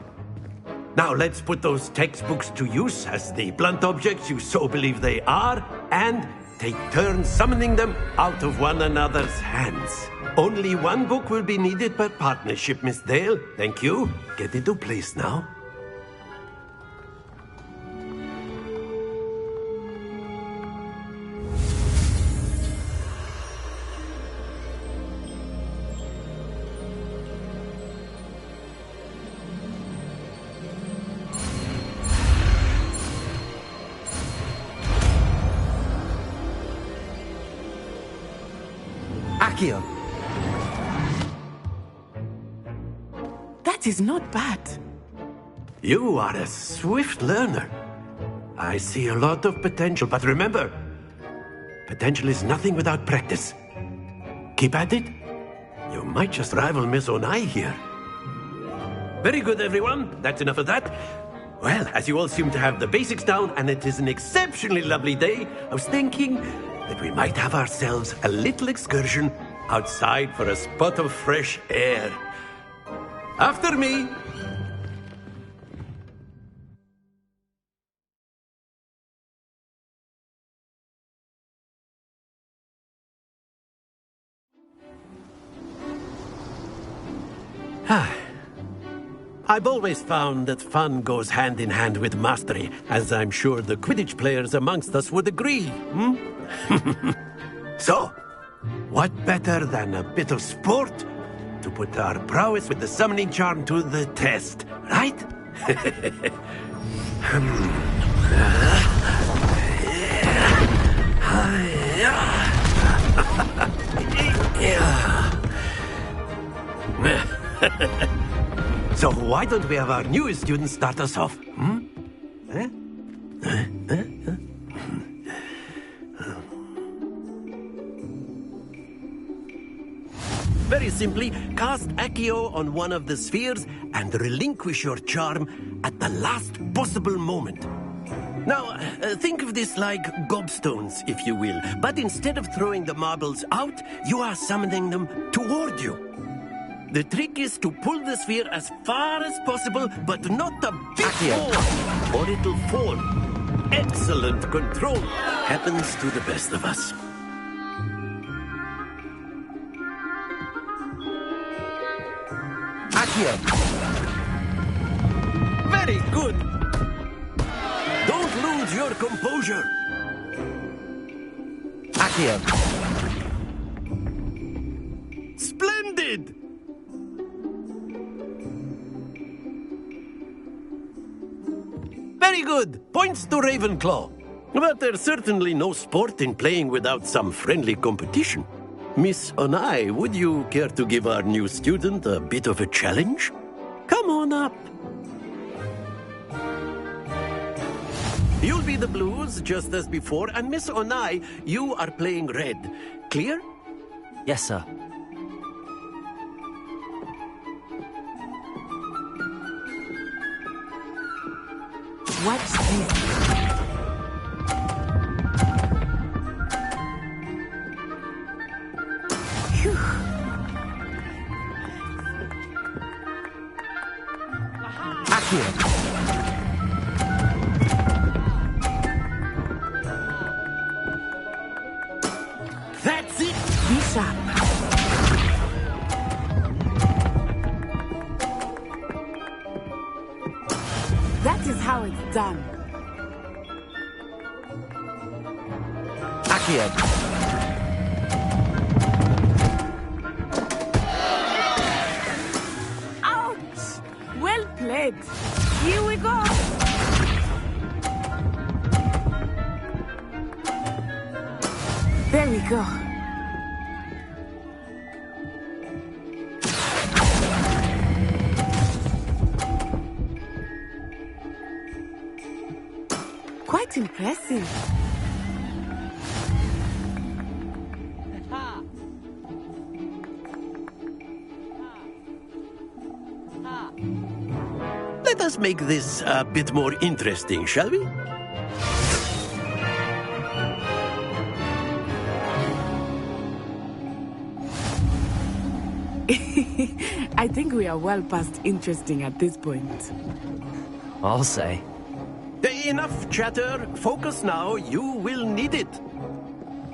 Now let's put those textbooks to use as the blunt objects you so believe they are, and take turns summoning them out of one another's hands. Only one book will be needed per partnership, Miss Dale. Thank you. Get into place now. Accio. That is not bad. You are a swift learner. I see a lot of potential, but remember, potential is nothing without practice. Keep at it. You might just rival Miss Onai here. Very good, everyone. That's enough of that. Well, as you all seem to have the basics down, and it is an exceptionally lovely day, I was thinking that we might have ourselves a little excursion outside for a spot of fresh air. After me. I've always found that fun goes hand in hand with mastery, as I'm sure the Quidditch players amongst us would agree. So, what better than a bit of sport to put our prowess with the summoning charm to the test, right? So why don't we have our newest student start us off? Very simply, cast Accio on one of the spheres and relinquish your charm at the last possible moment. Now, think of this like gobstones, if you will, but instead of throwing the marbles out, you are summoning them toward you. The trick is to pull the sphere as far as possible, but not a bit more, or it'll fall. Excellent control. Happens to the best of us. Accio. Very good. Don't lose your composure. Accio. Splendid. Very good. Points to Ravenclaw. But there's certainly no sport in playing without some friendly competition. Miss Onai, would you care to give our new student a bit of a challenge? Come on up. You'll be the blues, just as before, and Miss Onai, you are playing red. Clear? Yes, sir. Watch this. That's it! Be sharp. That is how it's done. Accio. Ouch! Well played. Here we go. There we go. Quite impressive. Let us make this a bit more interesting, shall we? I think we are well past interesting at this point. I'll say. Enough chatter. Focus now. You will need it.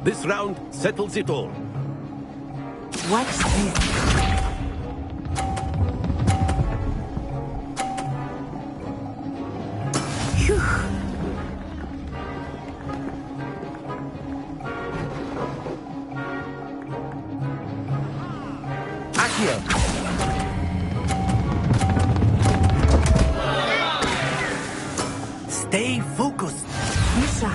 This round settles it all. Watch this. Phew. Accio! Stay focused. Misha.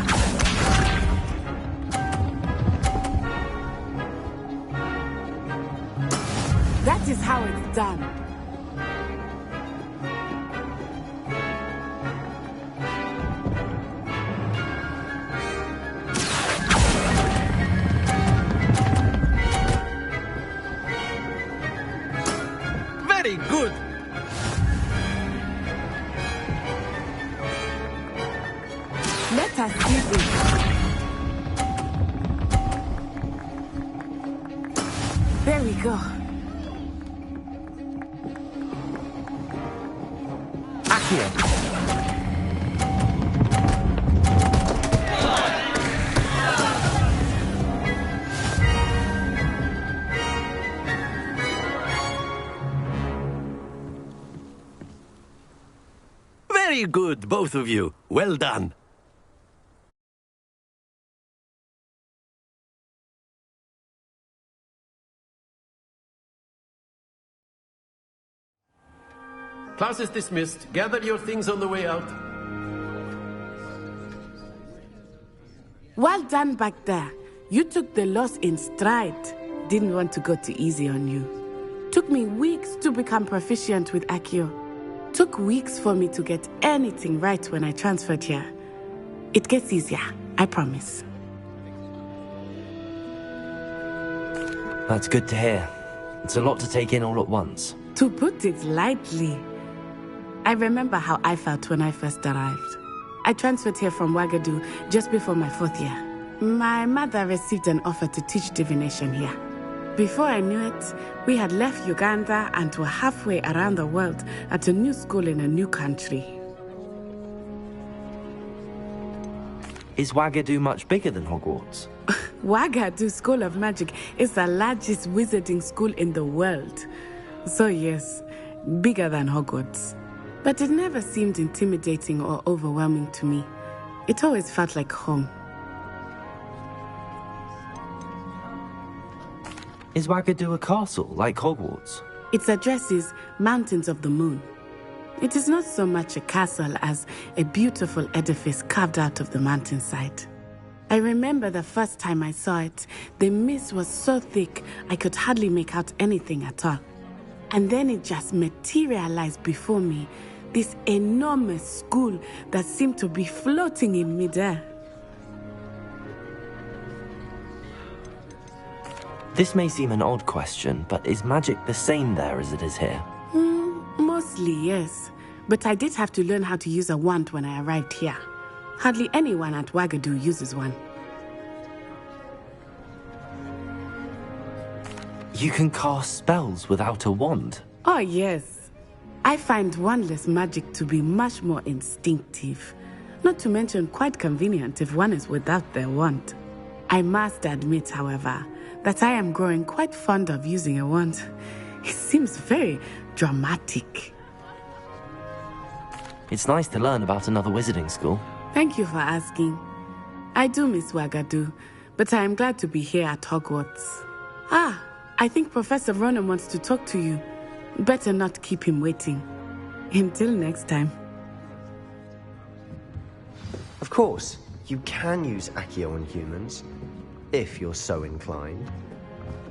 That is how it's done. Very good. Let us see this. There we go. Accio! Very good, both of you. Well done. Class is dismissed. Gather your things on the way out. Well done back there. You took the loss in stride. Didn't want to go too easy on you. Took me weeks to become proficient with Accio. Took weeks for me to get anything right when I transferred here. It gets easier, I promise. That's good to hear. It's a lot to take in all at once. To put it lightly, I remember how I felt when I first arrived. I transferred here from Wagadu just before my 4th year. My mother received an offer to teach divination here. Before I knew it, we had left Uganda and were halfway around the world at a new school in a new country. Is Wagadu much bigger than Hogwarts? Wagadu School of Magic is the largest wizarding school in the world. So yes, bigger than Hogwarts. But it never seemed intimidating or overwhelming to me. It always felt like home. Is Wagadu a castle, like Hogwarts? Its address is Mountains of the Moon. It is not so much a castle as a beautiful edifice carved out of the mountainside. I remember the first time I saw it, the mist was so thick I could hardly make out anything at all. And then it just materialized before me, this enormous school that seemed to be floating in midair. This may seem an odd question, but is magic the same there as it is here? Mostly, yes. But I did have to learn how to use a wand when I arrived here. Hardly anyone at Wagadu uses one. You can cast spells without a wand? Oh, yes. I find wandless magic to be much more instinctive. Not to mention quite convenient if one is without their wand. I must admit, however, that I am growing quite fond of using a wand. It seems very dramatic. It's nice to learn about another wizarding school. Thank you for asking. I do miss Wagadu, but I am glad to be here at Hogwarts. I think Professor Ronan wants to talk to you. Better not keep him waiting. Until next time. Of course, you can use Accio on humans, if you're so inclined.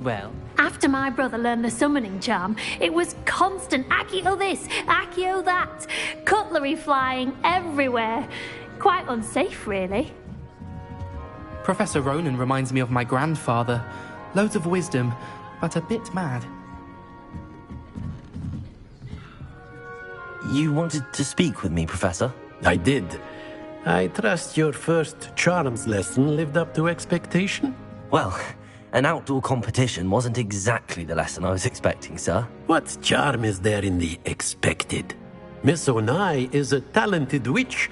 Well, after my brother learned the summoning charm, it was constant Accio this, Accio that, cutlery flying everywhere. Quite unsafe, really. Professor Ronan reminds me of my grandfather. Loads of wisdom, but a bit mad. You wanted to speak with me, Professor? I did. I trust your first charms lesson lived up to expectation? Well, an outdoor competition wasn't exactly the lesson I was expecting, sir. What charm is there in the expected? Miss Onai is a talented witch.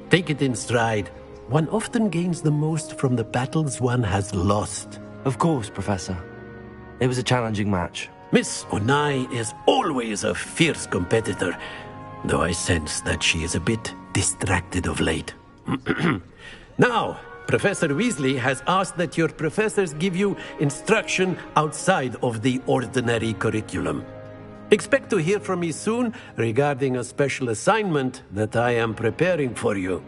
Take it in stride. one often gains the most from the battles one has lost. Of course, Professor. It was a challenging match. Miss Onai is always a fierce competitor, though I sense that she is a bit distracted of late. Now, Professor Weasley has asked that your professors give you instruction outside of the ordinary curriculum. Expect to hear from me soon regarding a special assignment that I am preparing for you.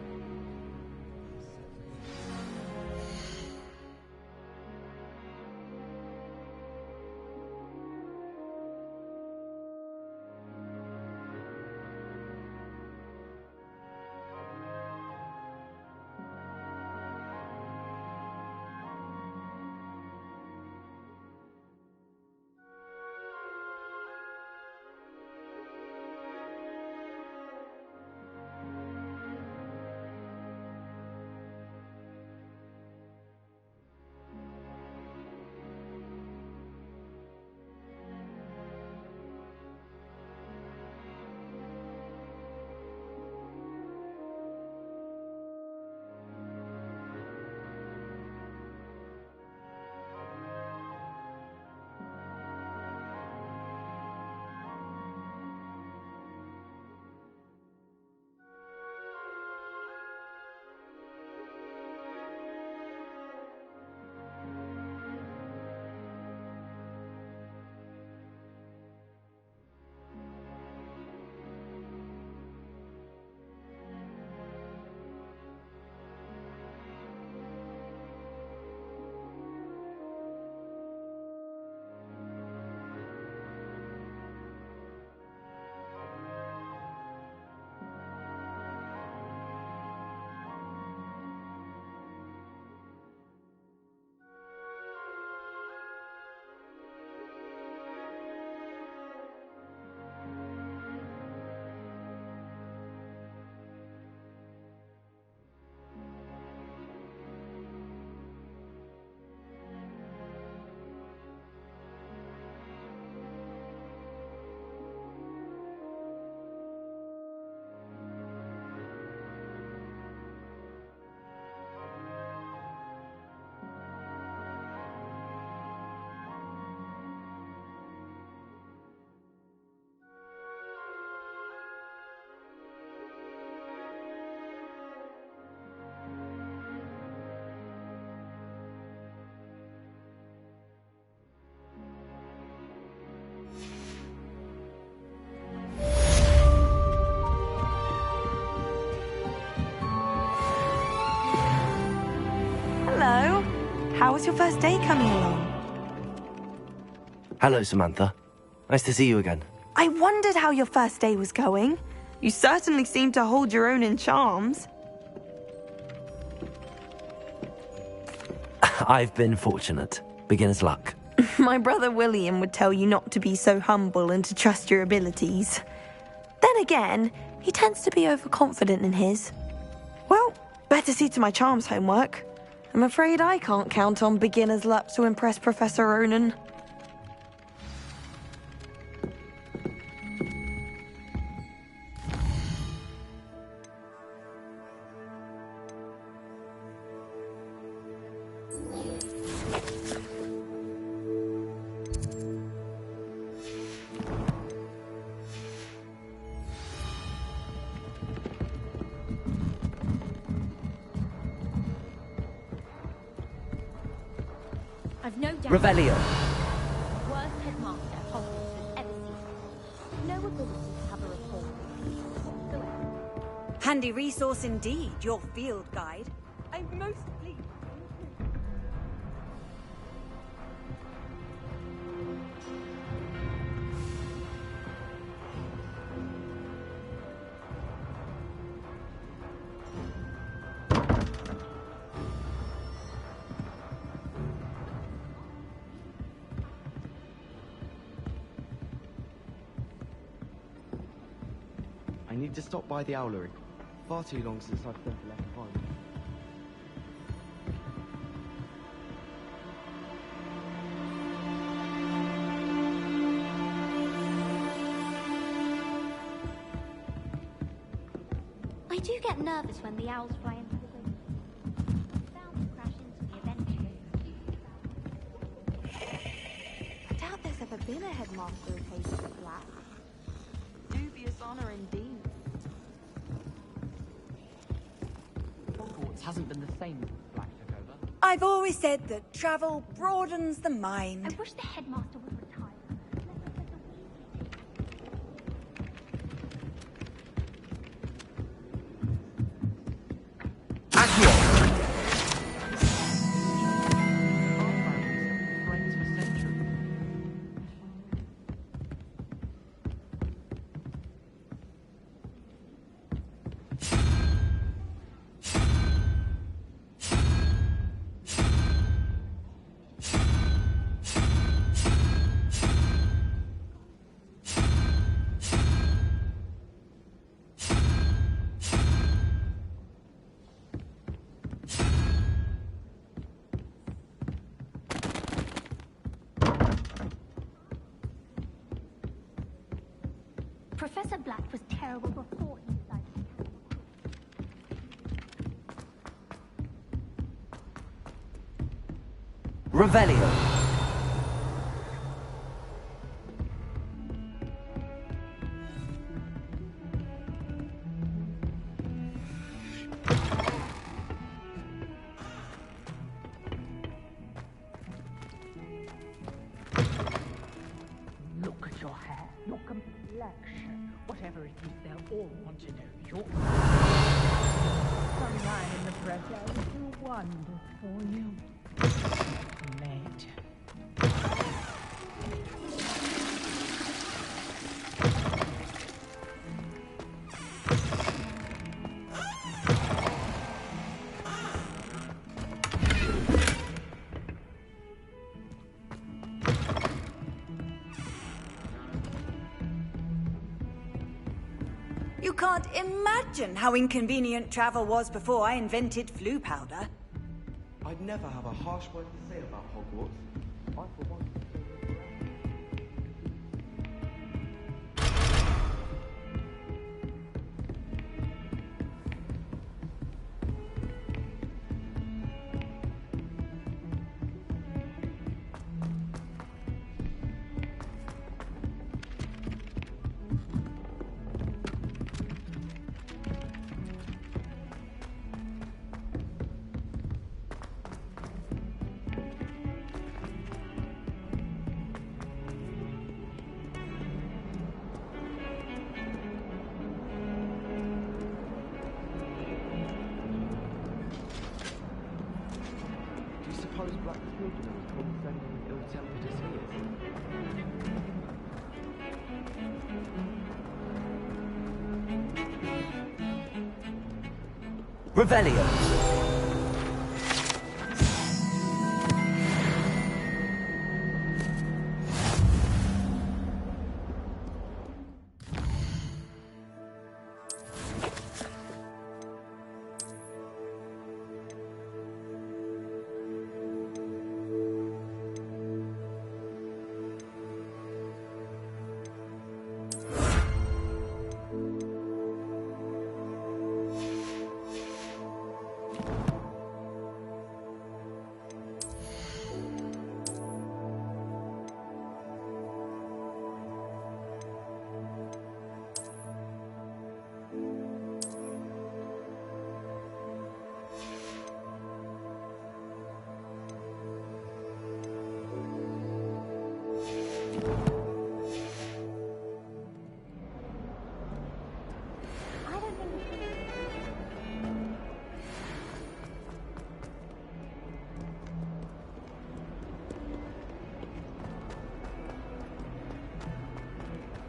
Hello. How was your first day coming along? Hello, Samantha. Nice to see you again. I wondered how your first day was going. You certainly seem to hold your own in charms. I've been fortunate. Beginner's luck. My brother William would tell you not to be so humble and to trust your abilities. Then again, he tends to be overconfident in his. Well, better see to my charms homework. I'm afraid I can't count on beginner's luck to impress Professor Ronan. I've no doubt. Revelio. Worst headmaster Hogwarts has ever seen. No ability to have a report. Go ahead. Handy resource indeed, your field guide. I'm most pleased. I need to stop by the owlery. Far too long since I've been left home. I do get nervous when the owls fly into the room. been a headmaster of Hastings Black. Dubious honor indeed. Hogwarts hasn't been the same since Black took over. I've always said that travel broadens the mind. I wish the headmaster would retire. Professor Black was terrible before he decided to Revelio. Look at your hair, your complexion, whatever it is, they'll all want to know your sunlight in the fresh air will do wonders for you. Mate. You can't imagine how inconvenient travel was before I invented flu powder. I'd never have a harsh word to say about Hogwarts. I, for one, suppose black children are as condescending and ill-tempered as he is? Revelio.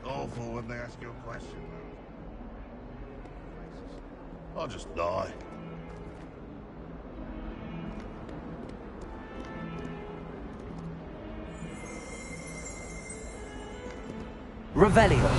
Awful when they ask you a question, though. I'll just die. Revelio.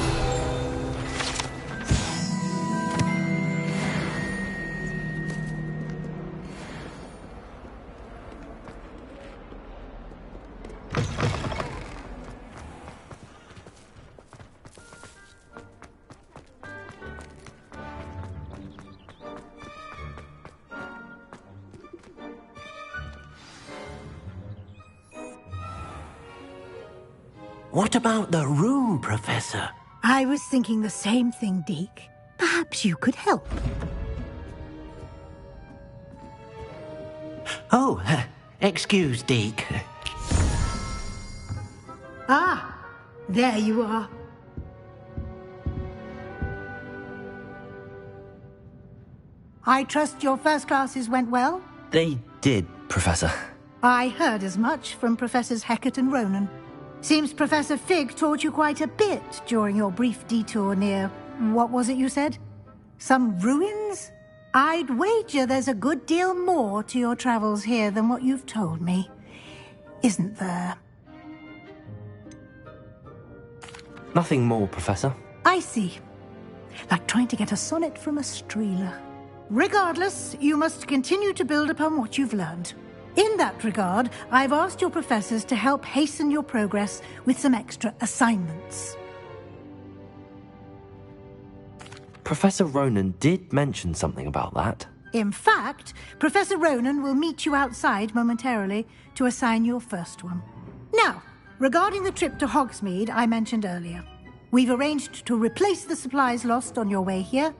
What about the room, Professor? I was thinking the same thing, Deke. Perhaps you could help. Oh, excuse, Deke. Ah, there you are. I trust your first classes went well? They did, Professor. I heard as much from Professors Hecat and Ronan. Seems Professor Fig taught you quite a bit during your brief detour near... what was it you said? Some ruins? I'd wager there's a good deal more to your travels here than what you've told me. Isn't there? Nothing more, Professor. I see. Like trying to get a sonnet from a streeler. Regardless, you must continue to build upon what you've learned. In that regard, I've asked your professors to help hasten your progress with some extra assignments. Professor Ronan did mention something about that. In fact, Professor Ronan will meet you outside momentarily to assign your first one. Now, regarding the trip to Hogsmeade I mentioned earlier, we've arranged to replace the supplies lost on your way here,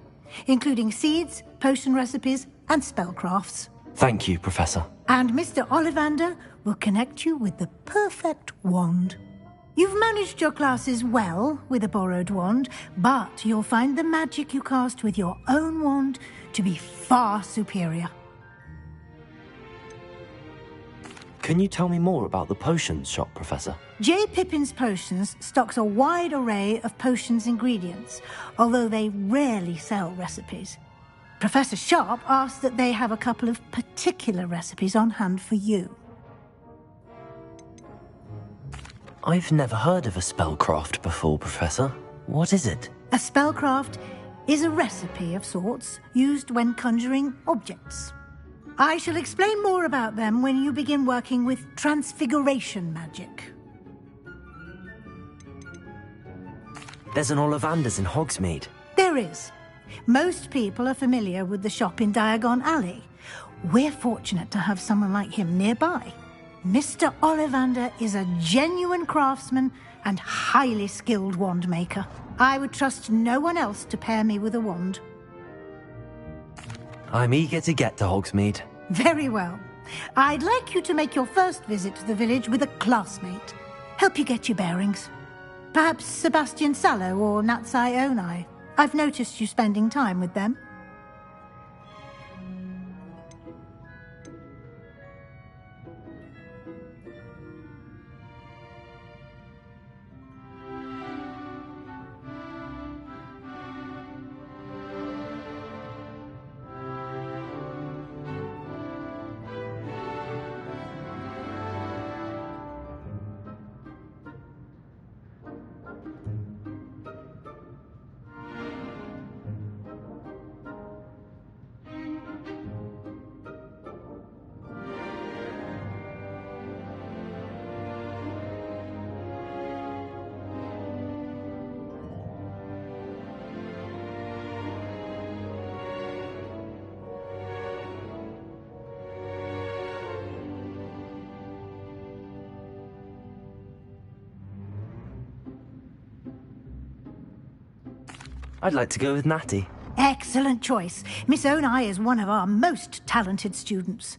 including seeds, potion recipes, and spellcrafts. Thank you, Professor. And Mr. Ollivander will connect you with the perfect wand. You've managed your classes well with a borrowed wand, but you'll find the magic you cast with your own wand to be far superior. Can you tell me more about the potions shop, Professor? J. Pippin's Potions stocks a wide array of potions ingredients, although they rarely sell recipes. Professor Sharp asked that they have a couple of particular recipes on hand for you. I've never heard of a spellcraft before, Professor. What is it? A spellcraft is a recipe of sorts used when conjuring objects. I shall explain more about them when you begin working with transfiguration magic. There's an Ollivander's in Hogsmeade. There is. Most people are familiar with the shop in Diagon Alley. We're fortunate to have someone like him nearby. Mr. Ollivander is a genuine craftsman and highly skilled wand maker. I would trust no one else to pair me with a wand. I'm eager to get to Hogsmeade. Very well. I'd like you to make your first visit to the village with a classmate. Help you get your bearings. Perhaps Sebastian Sallow or Natsai Onai. I've noticed you spending time with them. I'd like to go with Natty. Excellent choice. Miss Onai is one of our most talented students.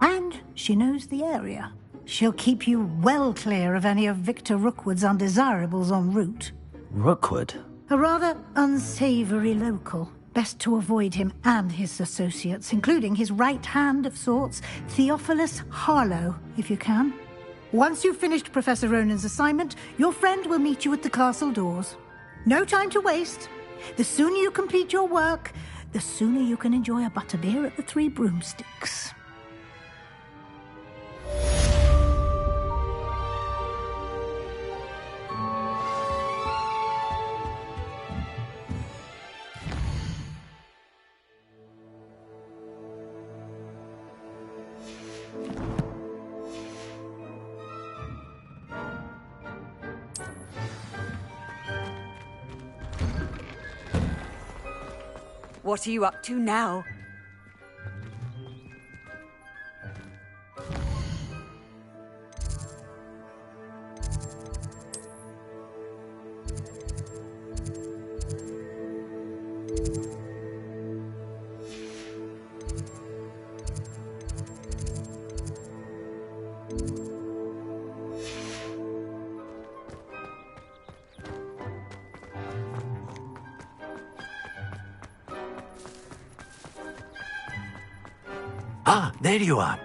And she knows the area. She'll keep you well clear of any of Victor Rookwood's undesirables en route. Rookwood? A rather unsavoury local. Best to avoid him and his associates, including his right hand of sorts, Theophilus Harlow, if you can. Once you've finished Professor Ronan's assignment, your friend will meet you at the castle doors. No time to waste. The sooner you complete your work, the sooner you can enjoy a butterbeer at the Three Broomsticks. What are you up to now? Ah, there you are.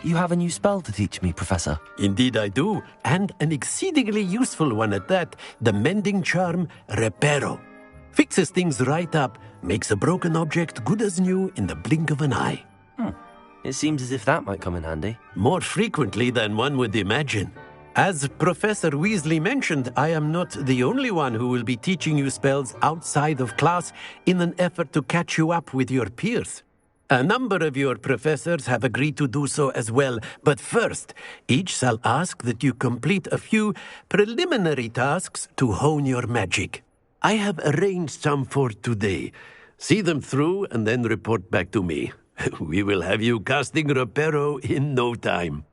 You have a new spell to teach me, Professor. Indeed I do, and an exceedingly useful one at that, the mending charm Reparo. Fixes things right up, makes a broken object good as new in the blink of an eye. It seems as if that might come in handy. More frequently than one would imagine. As Professor Weasley mentioned, I am not the only one who will be teaching you spells outside of class in an effort to catch you up with your peers. A number of your professors have agreed to do so as well, but first, each shall ask that you complete a few preliminary tasks to hone your magic. I have arranged some for today. See them through and then report back to me. We will have you casting Reparo in no time.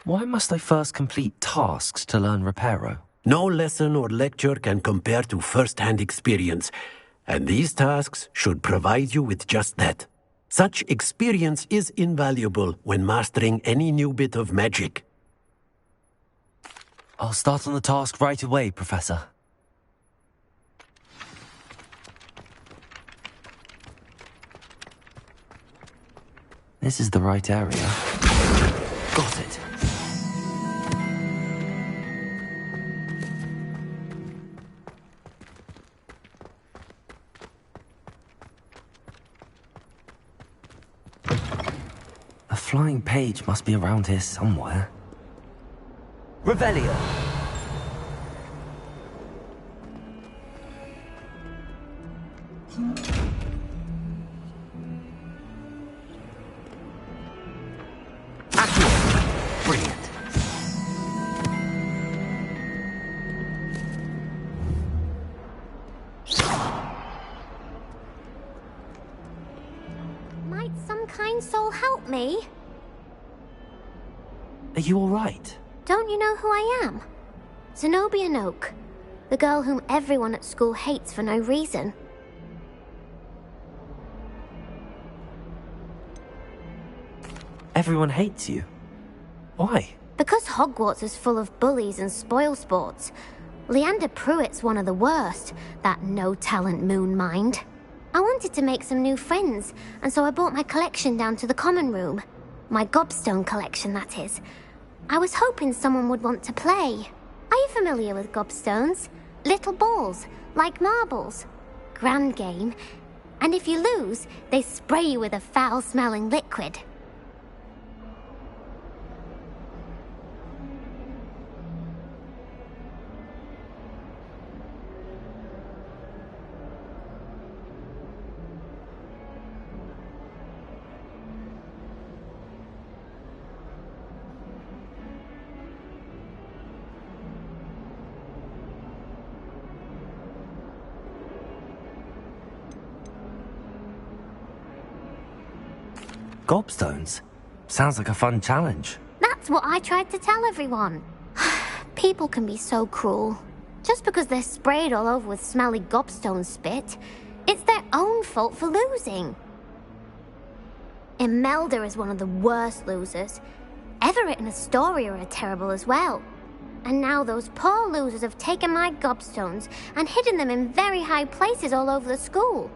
Why must I first complete tasks to learn Reparo? No lesson or lecture can compare to first-hand experience, and these tasks should provide you with just that. Such experience is invaluable when mastering any new bit of magic. I'll start on the task right away, Professor. This is the right area. Got it. A flying page must be around here somewhere. Revelio! Accio! Brilliant. Might some kind soul help me? Are you all right? Don't you know who I am? Zenobia Noak, the girl whom everyone at school hates for no reason. Everyone hates you. Why? Because Hogwarts is full of bullies and spoilsports. Leander Pruitt's one of the worst, that no-talent moon mind. I wanted to make some new friends, and so I brought my collection down to the common room. My gobstone collection, that is. I was hoping someone would want to play. Are you familiar with gobstones? Little balls, like marbles. Grand game. And if you lose, they spray you with a foul-smelling liquid. Gobstones? Sounds like a fun challenge. That's what I tried to tell everyone. People can be so cruel. Just because they're sprayed all over with smelly gobstone spit, it's their own fault for losing. Imelda is one of the worst losers. Everett and Astoria are terrible as well. And now those poor losers have taken my gobstones and hidden them in very high places all over the school.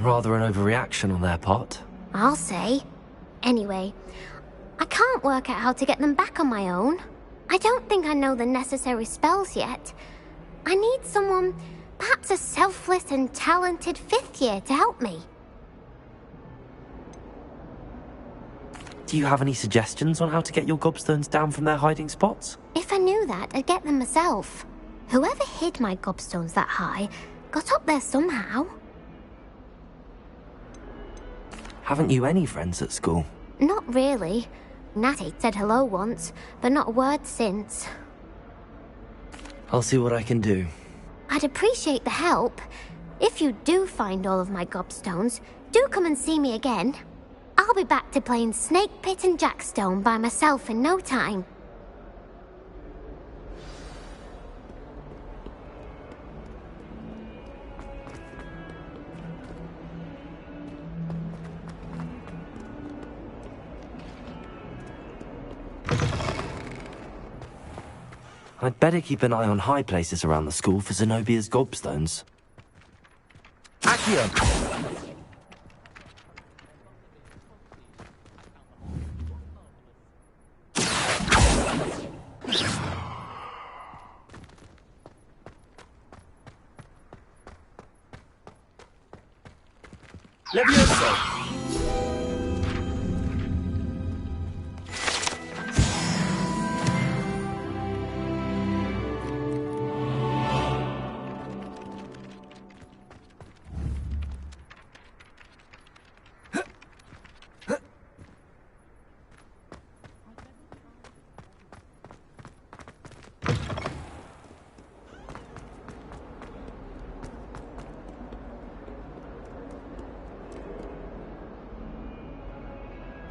Rather an overreaction on their part. I'll say. Anyway, I can't work out how to get them back on my own. I don't think I know the necessary spells yet. I need someone, perhaps a selfless and talented 5th year to help me. Do you have any suggestions on how to get your gobstones down from their hiding spots? If I knew that, I'd get them myself. Whoever hid my gobstones that high got up there somehow. Haven't you any friends at school? Not really. Natty said hello once, but not a word since. I'll see what I can do. I'd appreciate the help. If you do find all of my gobstones, do come and see me again. I'll be back to playing Snake Pit and Jackstone by myself in no time. I'd better keep an eye on high places around the school for Zenobia's gobstones. Accio! Levioso!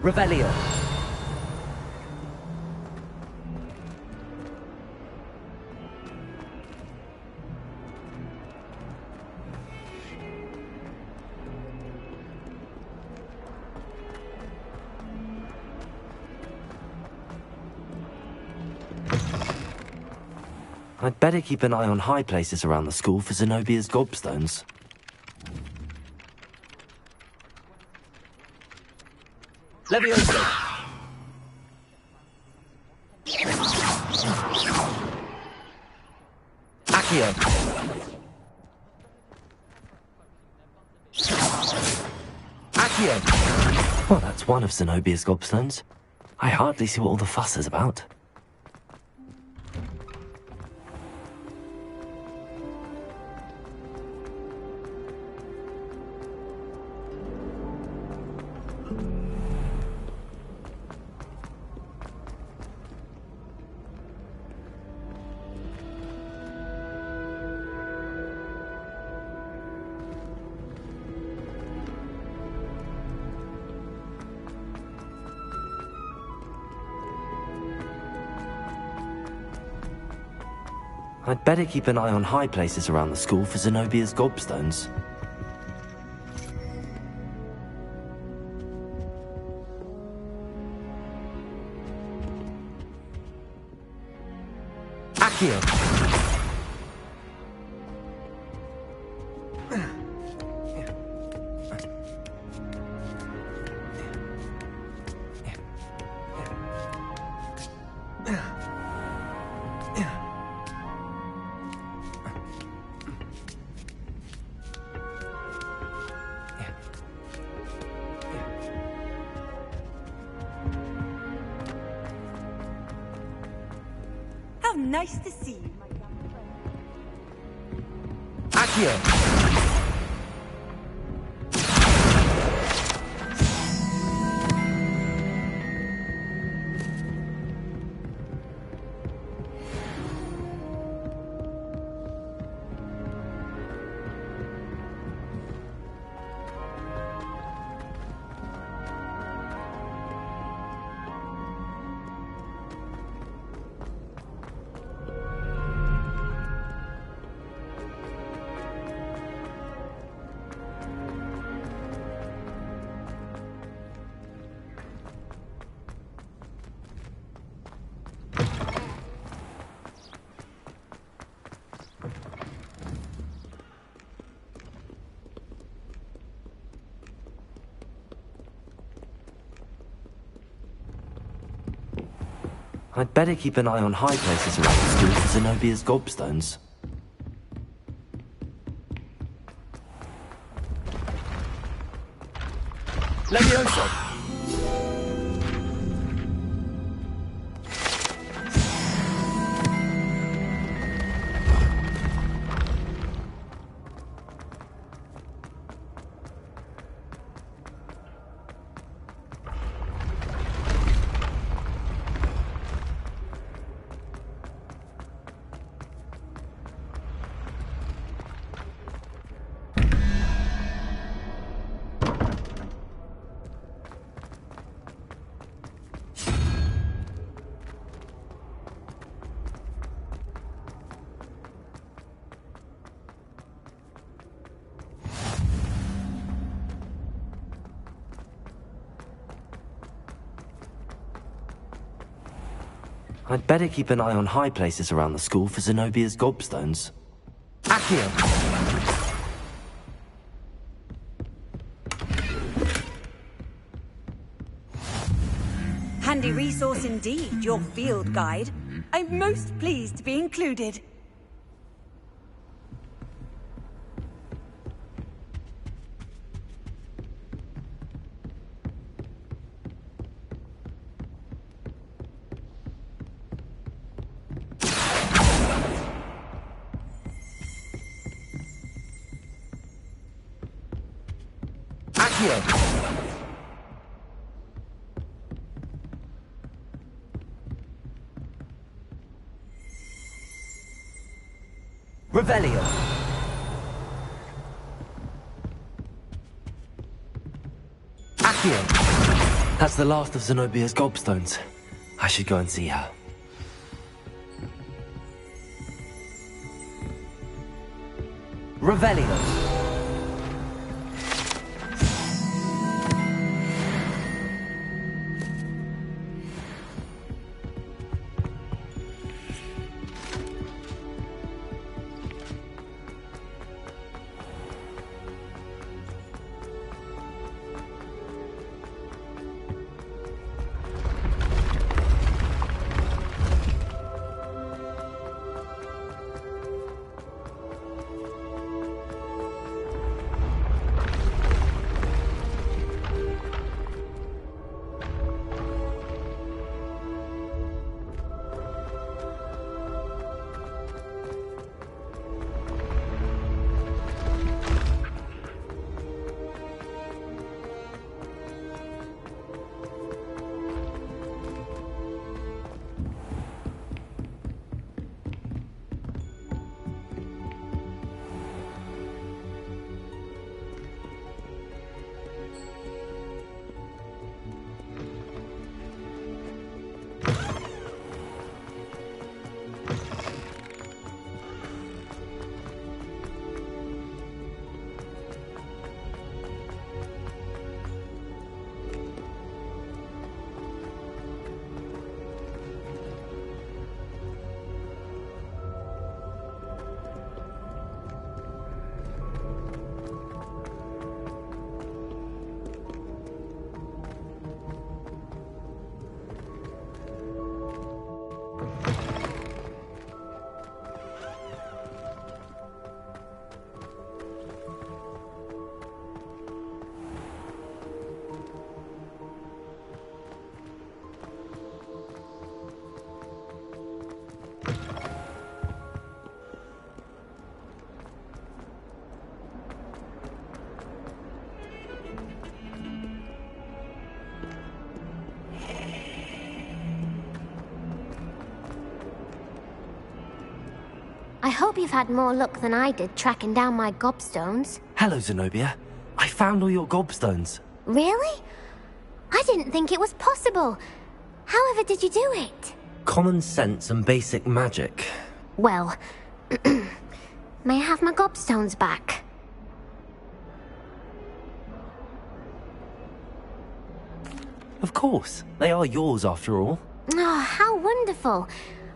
Revelio. I'd better keep an eye on high places around the school for Zenobia's gobstones. Levioso! Accio! Accio! Well, that's one of Zenobia's gobstones. I hardly see what all the fuss is about. I'd better keep an eye on high places around the school for Zenobia's gobstones. Accio! How nice to see you, my young friend. Accio! I'd better keep an eye on high places around the school for Zenobia's gobstones. Levioso! I'd better keep an eye on high places around the school for Zenobia's gobstones. Accio! Handy resource indeed, your field guide. I'm most pleased to be included. Revelio! Accio! That's the last of Zenobia's gobstones. I should go and see her. Revelio! I hope you've had more luck than I did tracking down my gobstones. Hello, Zenobia. I found all your gobstones. Really? I didn't think it was possible. However did you do it? Common sense and basic magic. Well, may I have my gobstones back? Of course. They are yours after all. Oh, how wonderful.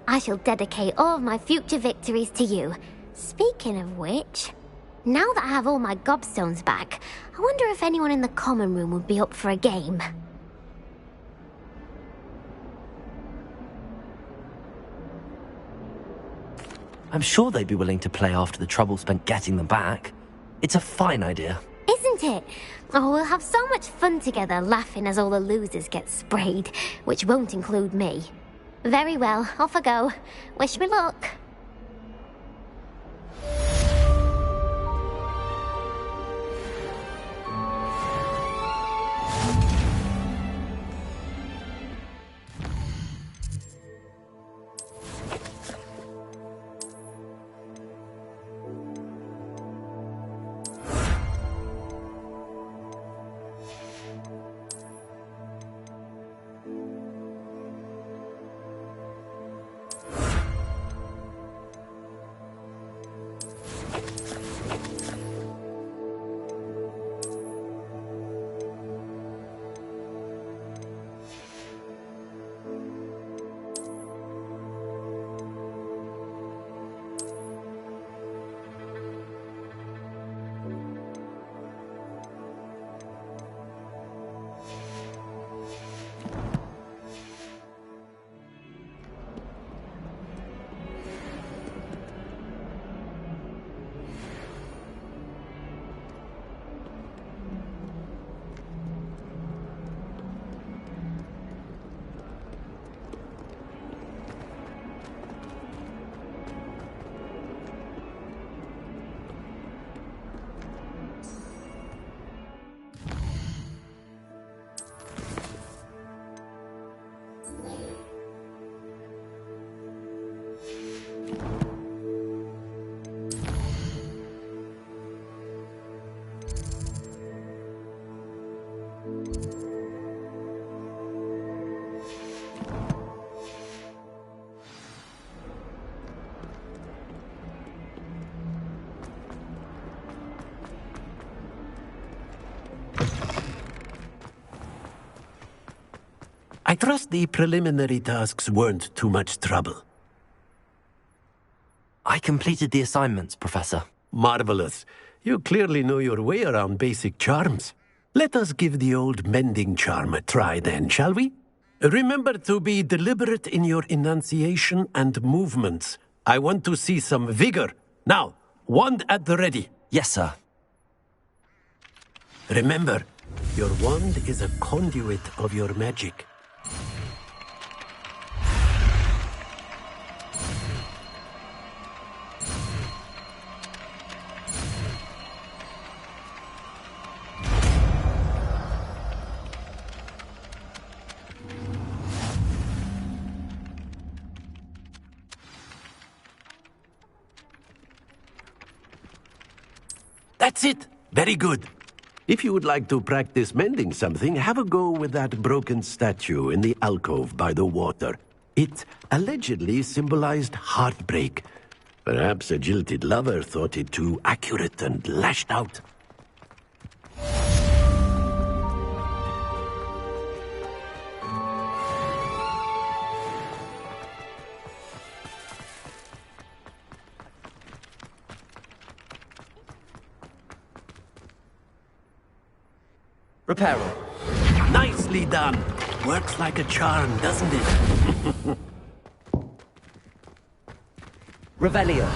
I shall dedicate all of my future victories to you. Speaking of which, now that I have all my gobstones back, I wonder if anyone in the common room would be up for a game. I'm sure they'd be willing to play after the trouble spent getting them back. It's a fine idea. Isn't it? Oh, we'll have so much fun together laughing as all the losers get sprayed, which won't include me. Very well, off I go. Wish me luck. I trust the preliminary tasks weren't too much trouble. I completed the assignments, Professor. Marvelous. You clearly know your way around basic charms. Let us give the old mending charm a try then, shall we? Remember to be deliberate in your enunciation and movements. I want to see some vigor. Now, wand at the ready. Yes, sir. Remember, your wand is a conduit of your magic. That's it! Very good. If you would like to practice mending something, have a go with that broken statue in the alcove by the water. It allegedly symbolized heartbreak. Perhaps a jilted lover thought it too accurate and lashed out. Reparo. Nicely done. Works like a charm, doesn't it? Revelio.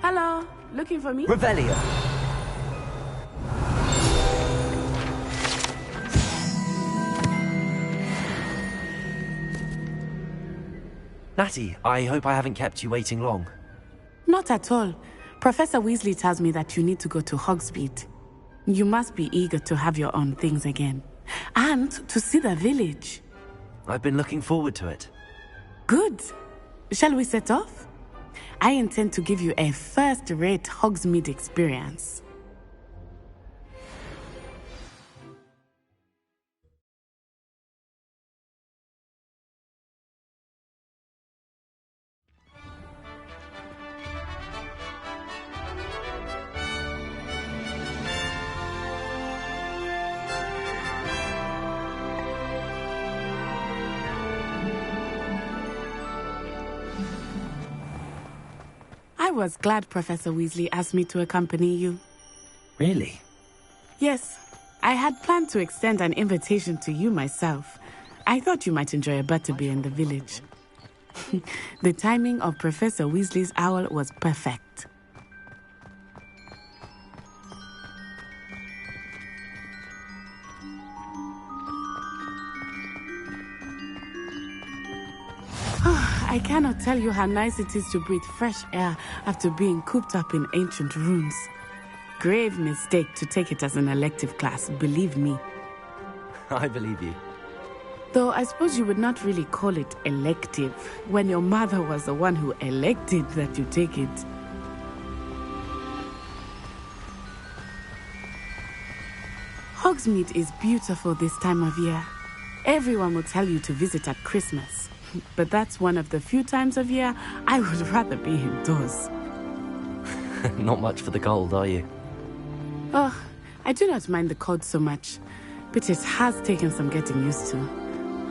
Hello, looking for me? Revelio. Natty, I hope I haven't kept you waiting long. Not at all. Professor Weasley tells me that you need to go to Hogsmeade. You must be eager to have your own things again. And to see the village. I've been looking forward to it. Good. Shall we set off? I intend to give you a first-rate Hogsmeade experience. I was glad Professor Weasley asked me to accompany you. Really? Yes, I had planned to extend an invitation to you myself. I thought you might enjoy a butterbeer in the village. The timing of Professor Weasley's owl was perfect. I cannot tell you how nice it is to breathe fresh air after being cooped up in ancient rooms. Grave mistake to take it as an elective class, believe me. I believe you. Though I suppose you would not really call it elective when your mother was the one who elected that you take it. Hogsmeade is beautiful this time of year. Everyone will tell you to visit at Christmas. But that's one of the few times of year I would rather be indoors. Not much for the cold, are you? Oh, I do not mind the cold so much, but it has taken some getting used to.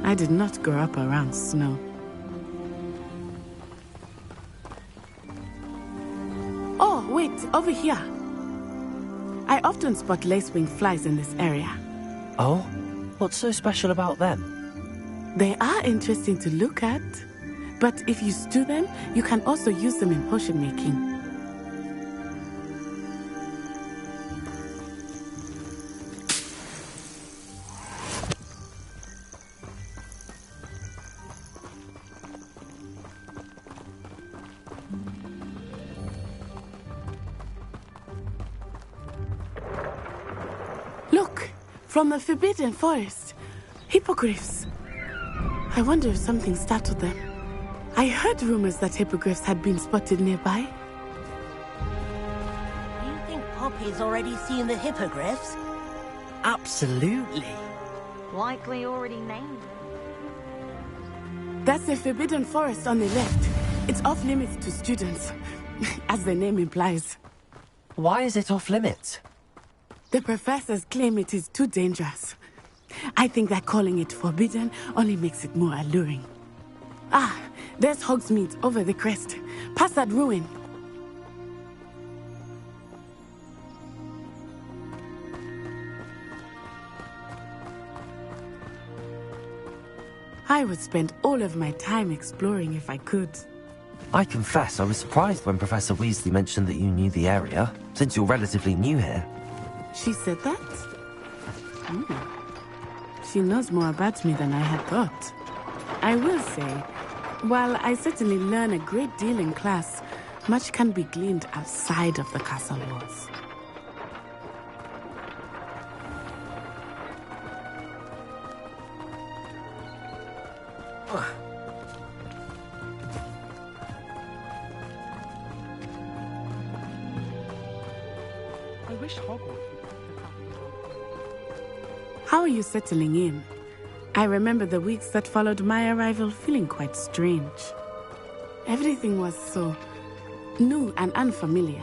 I did not grow up around snow. Oh, wait, over here. I often spot lacewing flies in this area. Oh? What's so special about them? They are interesting to look at, but if you stew them, you can also use them in potion making. Look, from the Forbidden Forest, hippogriffs. I wonder if something startled them. I heard rumors that hippogriffs had been spotted nearby. You think Poppy's already seen the hippogriffs? Absolutely. Likely already named. That's the Forbidden Forest on the left. It's off limits to students, as the name implies. Why is it off limits? The professors claim it is too dangerous. I think that calling it forbidden only makes it more alluring. Ah, there's Hogsmeade over the crest. Past that ruin. I would spend all of my time exploring if I could. I confess I was surprised when Professor Weasley mentioned that you knew the area, since you're relatively new here. She said that? She knows more about me than I had thought. I will say, while I certainly learn a great deal in class, much can be gleaned outside of the castle walls. I wish Hogwarts. How are you settling in? I remember the weeks that followed my arrival feeling quite strange. Everything was so new and unfamiliar.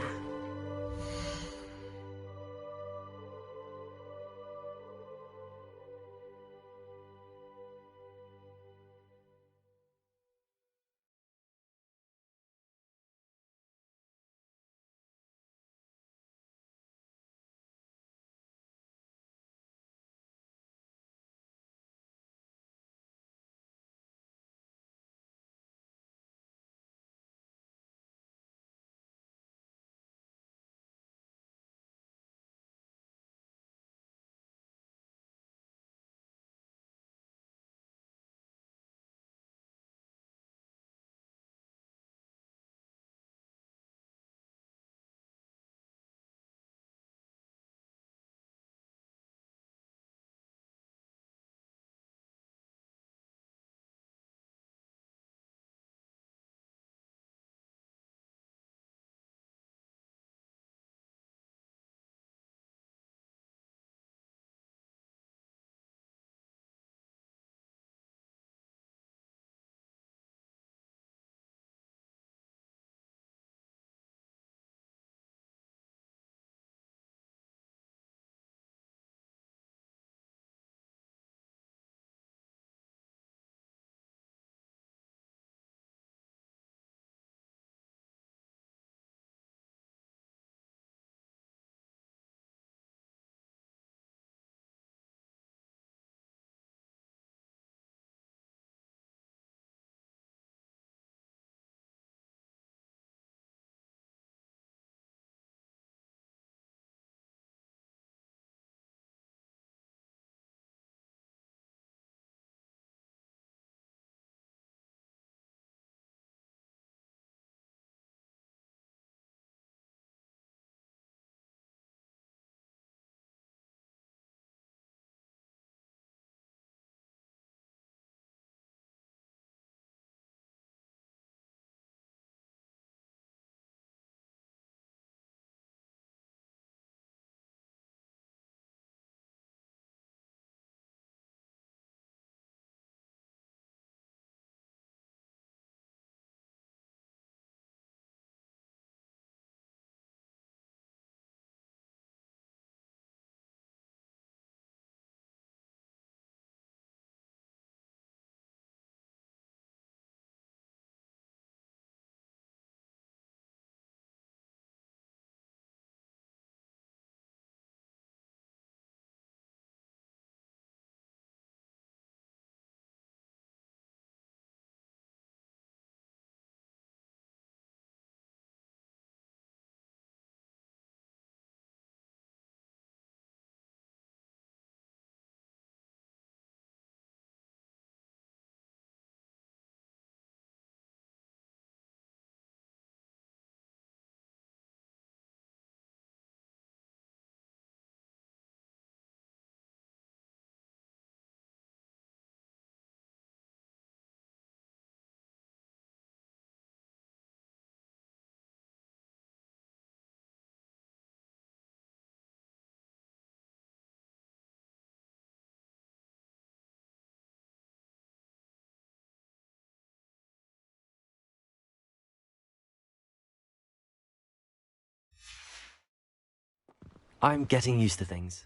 I'm getting used to things.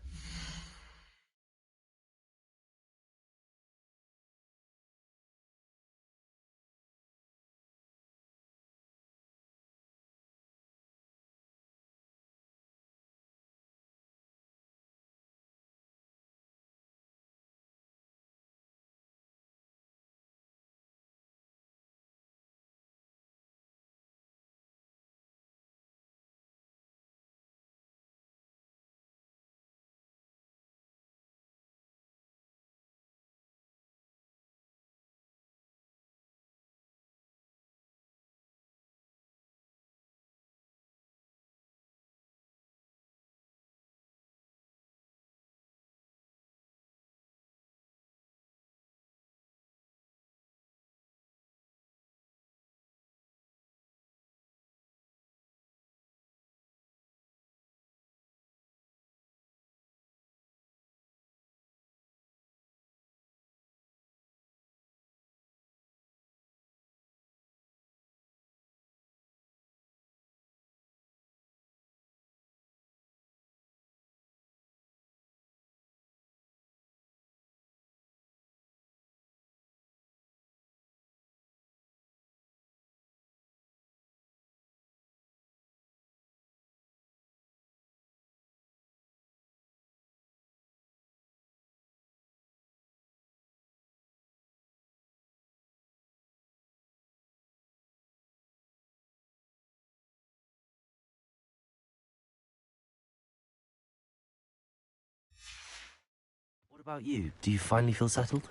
What about you? Do you finally feel settled?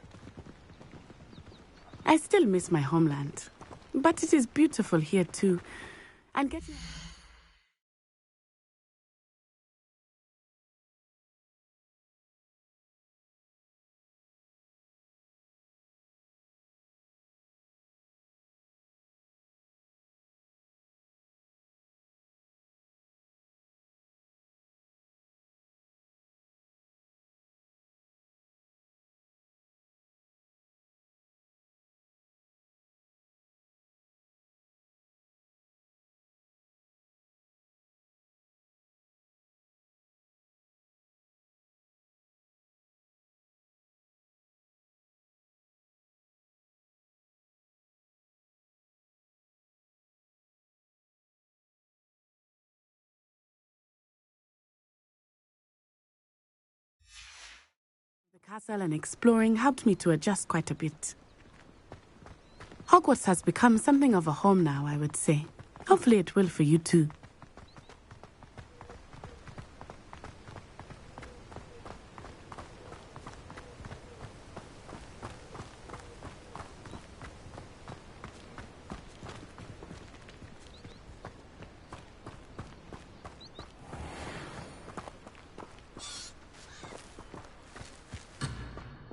I still miss my homeland, but it is beautiful here too. And getting... The castle and exploring helped me to adjust quite a bit. Hogwarts has become something of a home now, I would say. Hopefully it will for you too.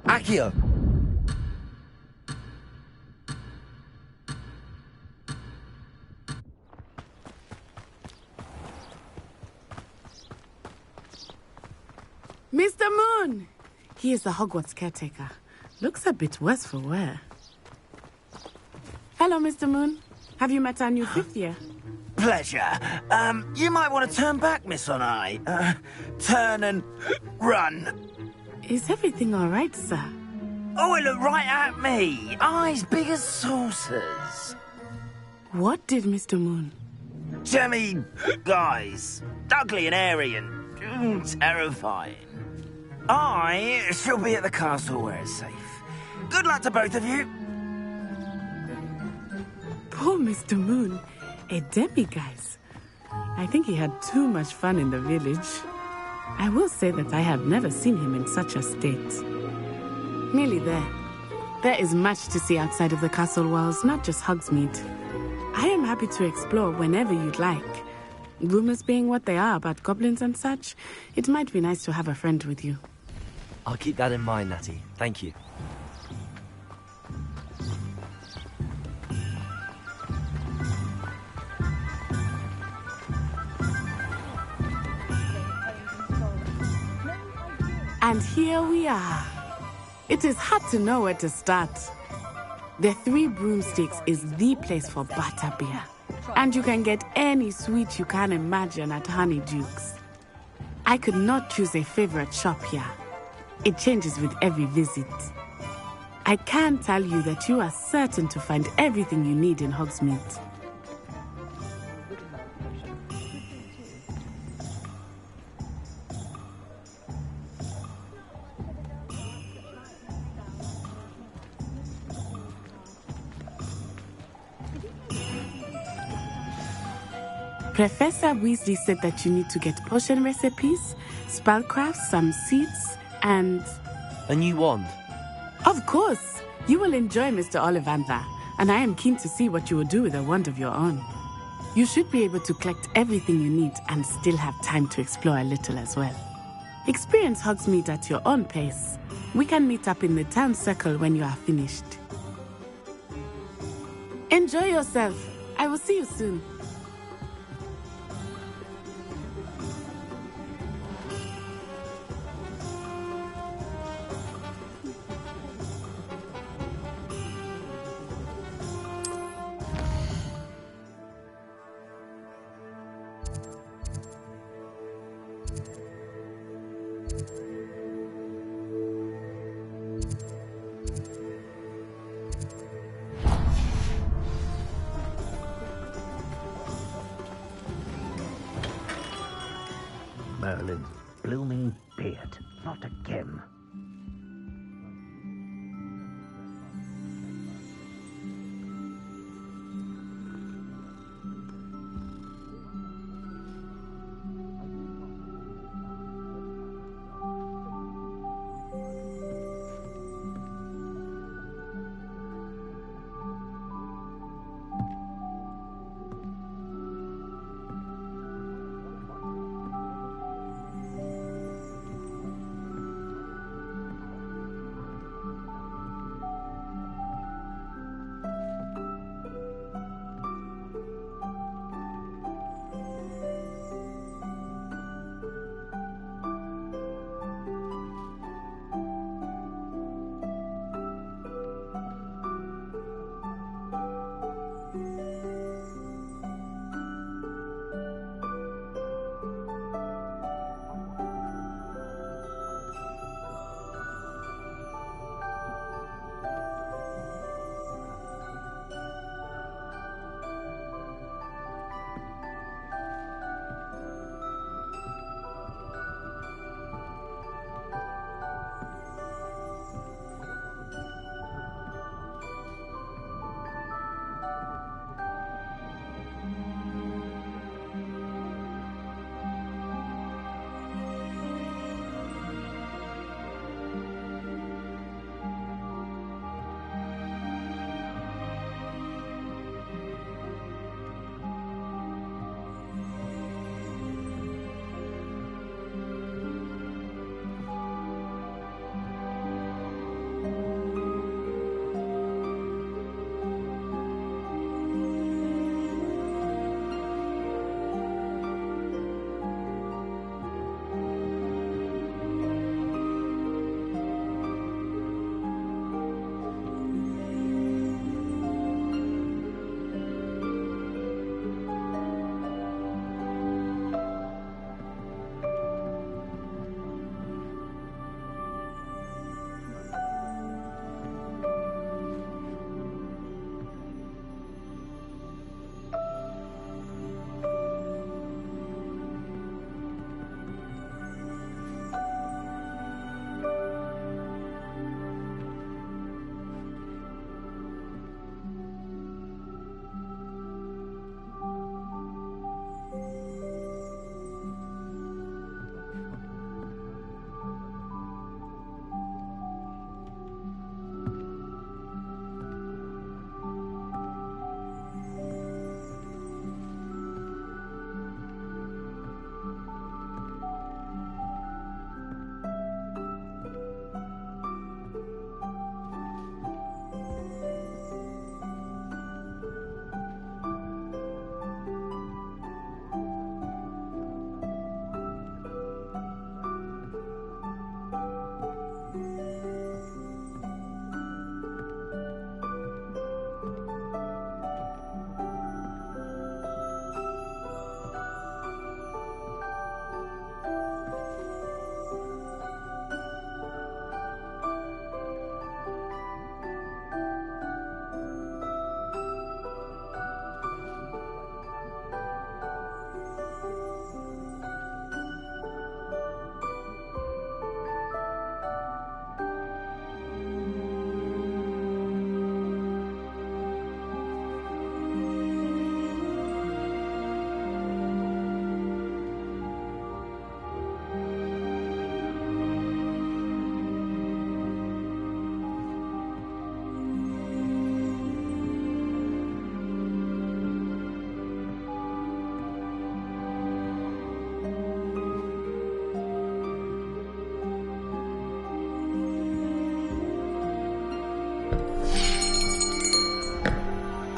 Accio! Mr. Moon! He is the Hogwarts caretaker. Looks a bit worse for wear. Hello, Mr. Moon. Have you met our new fifth year? Pleasure. You might want to turn back, Miss Onai. Turn and run. Is everything all right, sir? Oh, it looked right at me. Eyes big as saucers. What did Mr. Moon? Jemmy guys. Ugly and airy and terrifying. I shall be at the castle where it's safe. Good luck to both of you. Poor Mr. Moon. A demiguise. I think he had too much fun in the village. I will say that I have never seen him in such a state. Nearly there. There is much to see outside of the castle walls, not just Hogsmeade. I am happy to explore whenever you'd like. Rumors being what they are about goblins and such, it might be nice to have a friend with you. I'll keep that in mind, Natty. Thank you. And here we are. It is hard to know where to start. The Three Broomsticks is the place for butterbeer. And you can get any sweet you can imagine at Honeydukes. I could not choose a favorite shop here. It changes with every visit. I can tell you that you are certain to find everything you need in Hogsmeade. Professor Weasley said that you need to get potion recipes, spellcrafts, some seeds, and... A new wand? Of course! You will enjoy Mr. Ollivander, and I am keen to see what you will do with a wand of your own. You should be able to collect everything you need and still have time to explore a little as well. Experience Hogsmeade at your own pace. We can meet up in the town circle when you are finished. Enjoy yourself. I will see you soon. Merlin's blooming beard. Not again.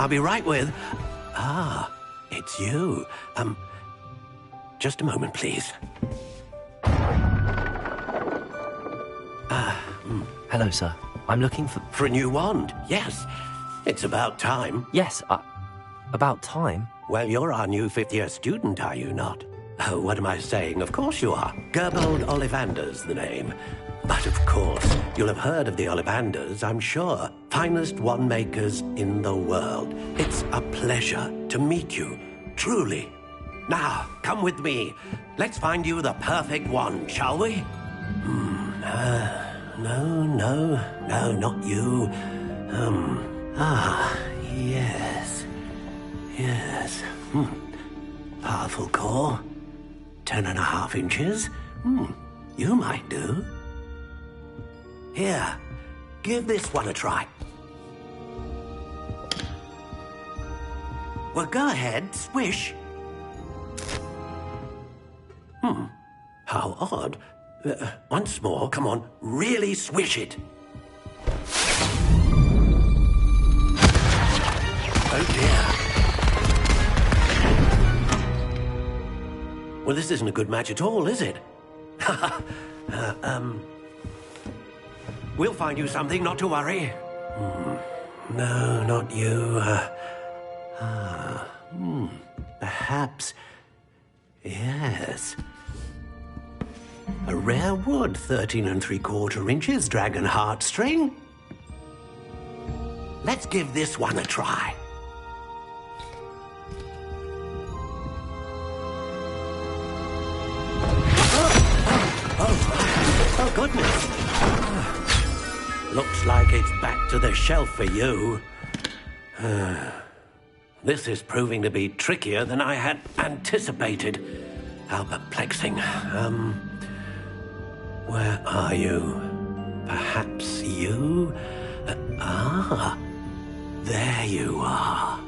I'll be right with... Ah, it's you. Just a moment, please. Hello, sir. I'm looking for... For a new wand, yes. It's about time. Yes, about time? Well, you're our new fifth-year student, are you not? Oh, what am I saying? Of course you are. Gerbold Ollivander's the name. But of course, you'll have heard of the Ollivanders, I'm sure. Finest wand makers in the world. It's a pleasure to meet you, truly. Now, come with me. Let's find you the perfect wand, shall we? No, not you. Yes. Powerful core. 10.5 inches. You might do. Here, give this one a try. Well, go ahead, swish. How odd. Once more, come on, really swish it. Oh dear. Well, this isn't a good match at all, is it? We'll find you something, not to worry. No, not you. Perhaps... Yes. A rare wood, 13 3/4 inches, dragon heartstring. Let's give this one a try. Oh, goodness. Looks like it's back to the shelf for you. This is proving to be trickier than I had anticipated. How perplexing. Where are you? Perhaps you? There you are.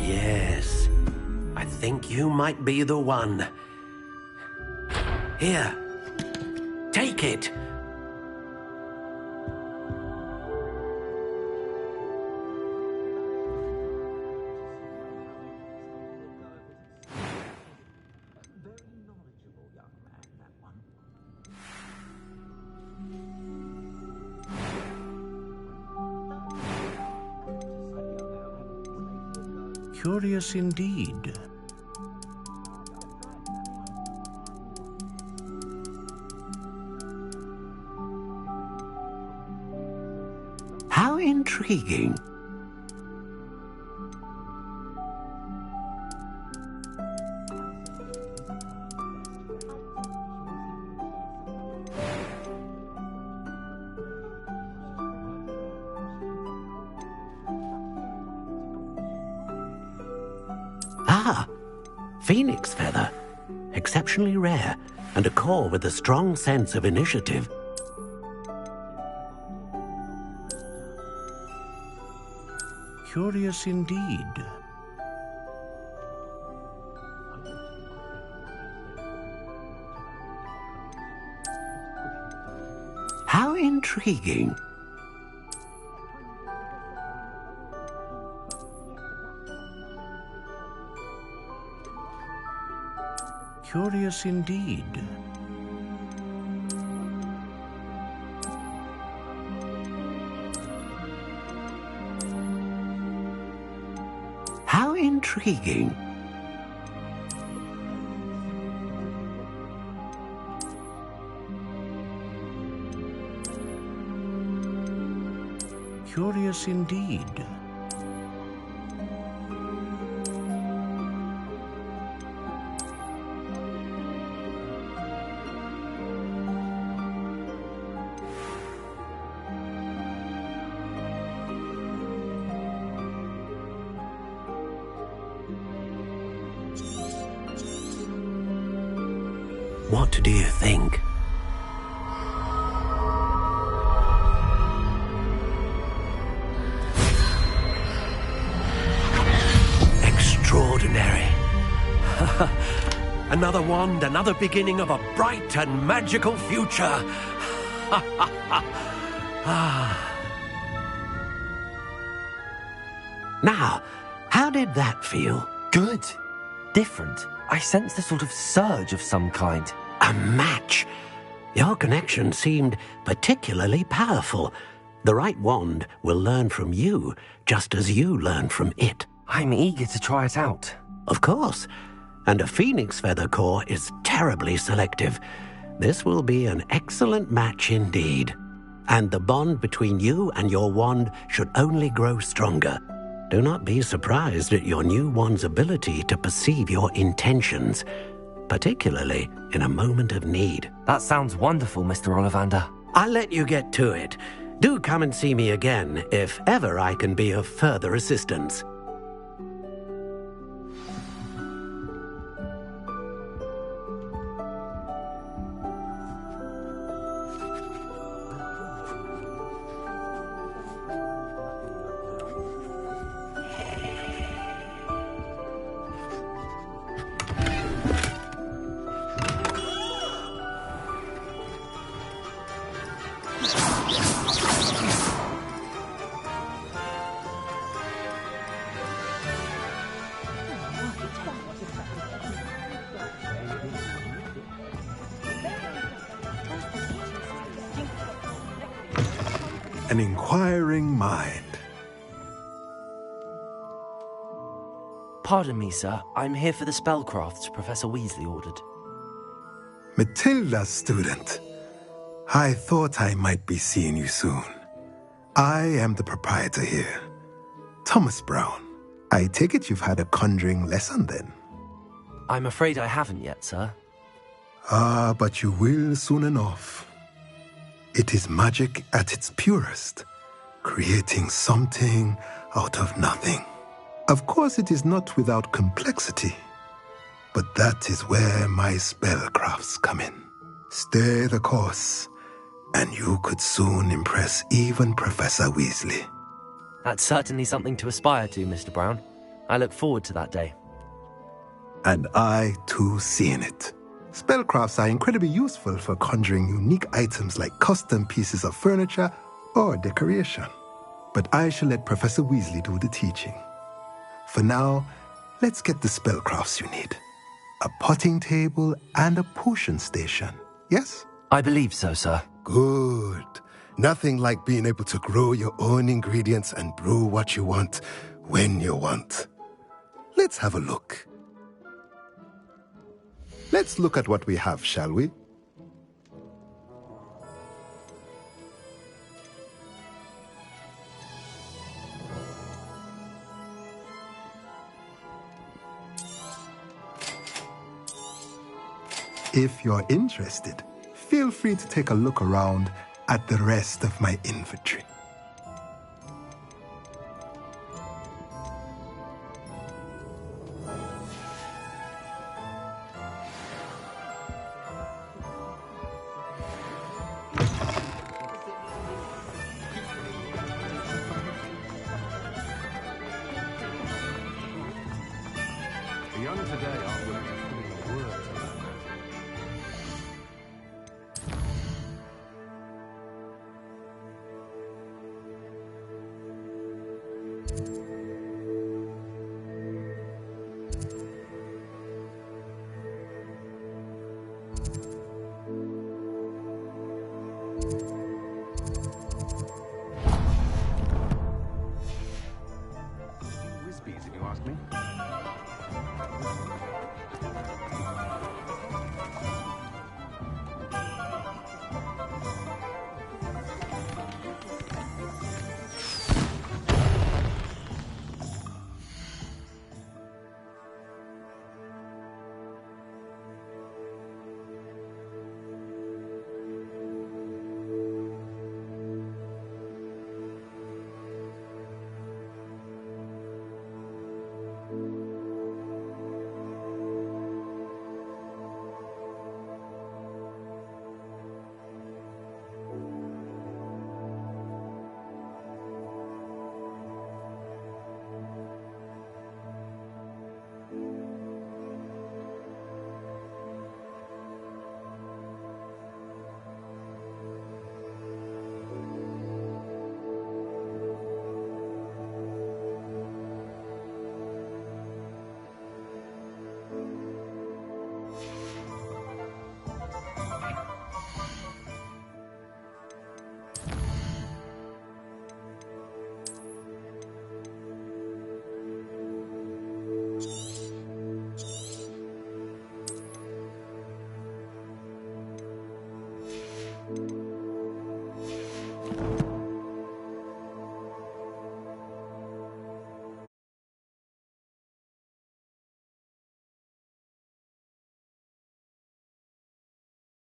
Yes, I think you might be the one. Here, take it. Curious indeed. How intriguing. Phoenix feather. Exceptionally rare, and a core with a strong sense of initiative. Curious indeed. How intriguing. Curious indeed. How intriguing. Curious indeed. What do you think? Extraordinary. Another wand, another beginning of a bright and magical future. Now, how did that feel? Good. Different. I sensed a sort of surge of some kind. A match. Your connection seemed particularly powerful. The right wand will learn from you, just as you learn from it. I'm eager to try it out. Of course. And a phoenix feather core is terribly selective. This will be an excellent match indeed. And the bond between you and your wand should only grow stronger. Do not be surprised at your new wand's ability to perceive your intentions, particularly in a moment of need. That sounds wonderful, Mr. Ollivander. I'll let you get to it. Do come and see me again if ever I can be of further assistance. An inquiring mind. Pardon me, sir. I'm here for the spellcrafts Professor Weasley ordered. Matilda's student. I thought I might be seeing you soon. I am the proprietor here, Thomas Brown. I take it you've had a conjuring lesson then? I'm afraid I haven't yet, sir. Ah, but you will soon enough. It is magic at its purest, creating something out of nothing. Of course, it is not without complexity, but that is where my spellcrafts come in. Stay the course, and you could soon impress even Professor Weasley. That's certainly something to aspire to, Mr. Brown. I look forward to that day. And I, too, seeing it. Spellcrafts are incredibly useful for conjuring unique items like custom pieces of furniture or decoration. But I shall let Professor Weasley do the teaching. For now, let's get the spellcrafts you need. A potting table and a potion station, yes? I believe so, sir. Good. Nothing like being able to grow your own ingredients and brew what you want when you want. Let's have a look. Let's look at what we have, shall we? If you're interested, feel free to take a look around at the rest of my inventory.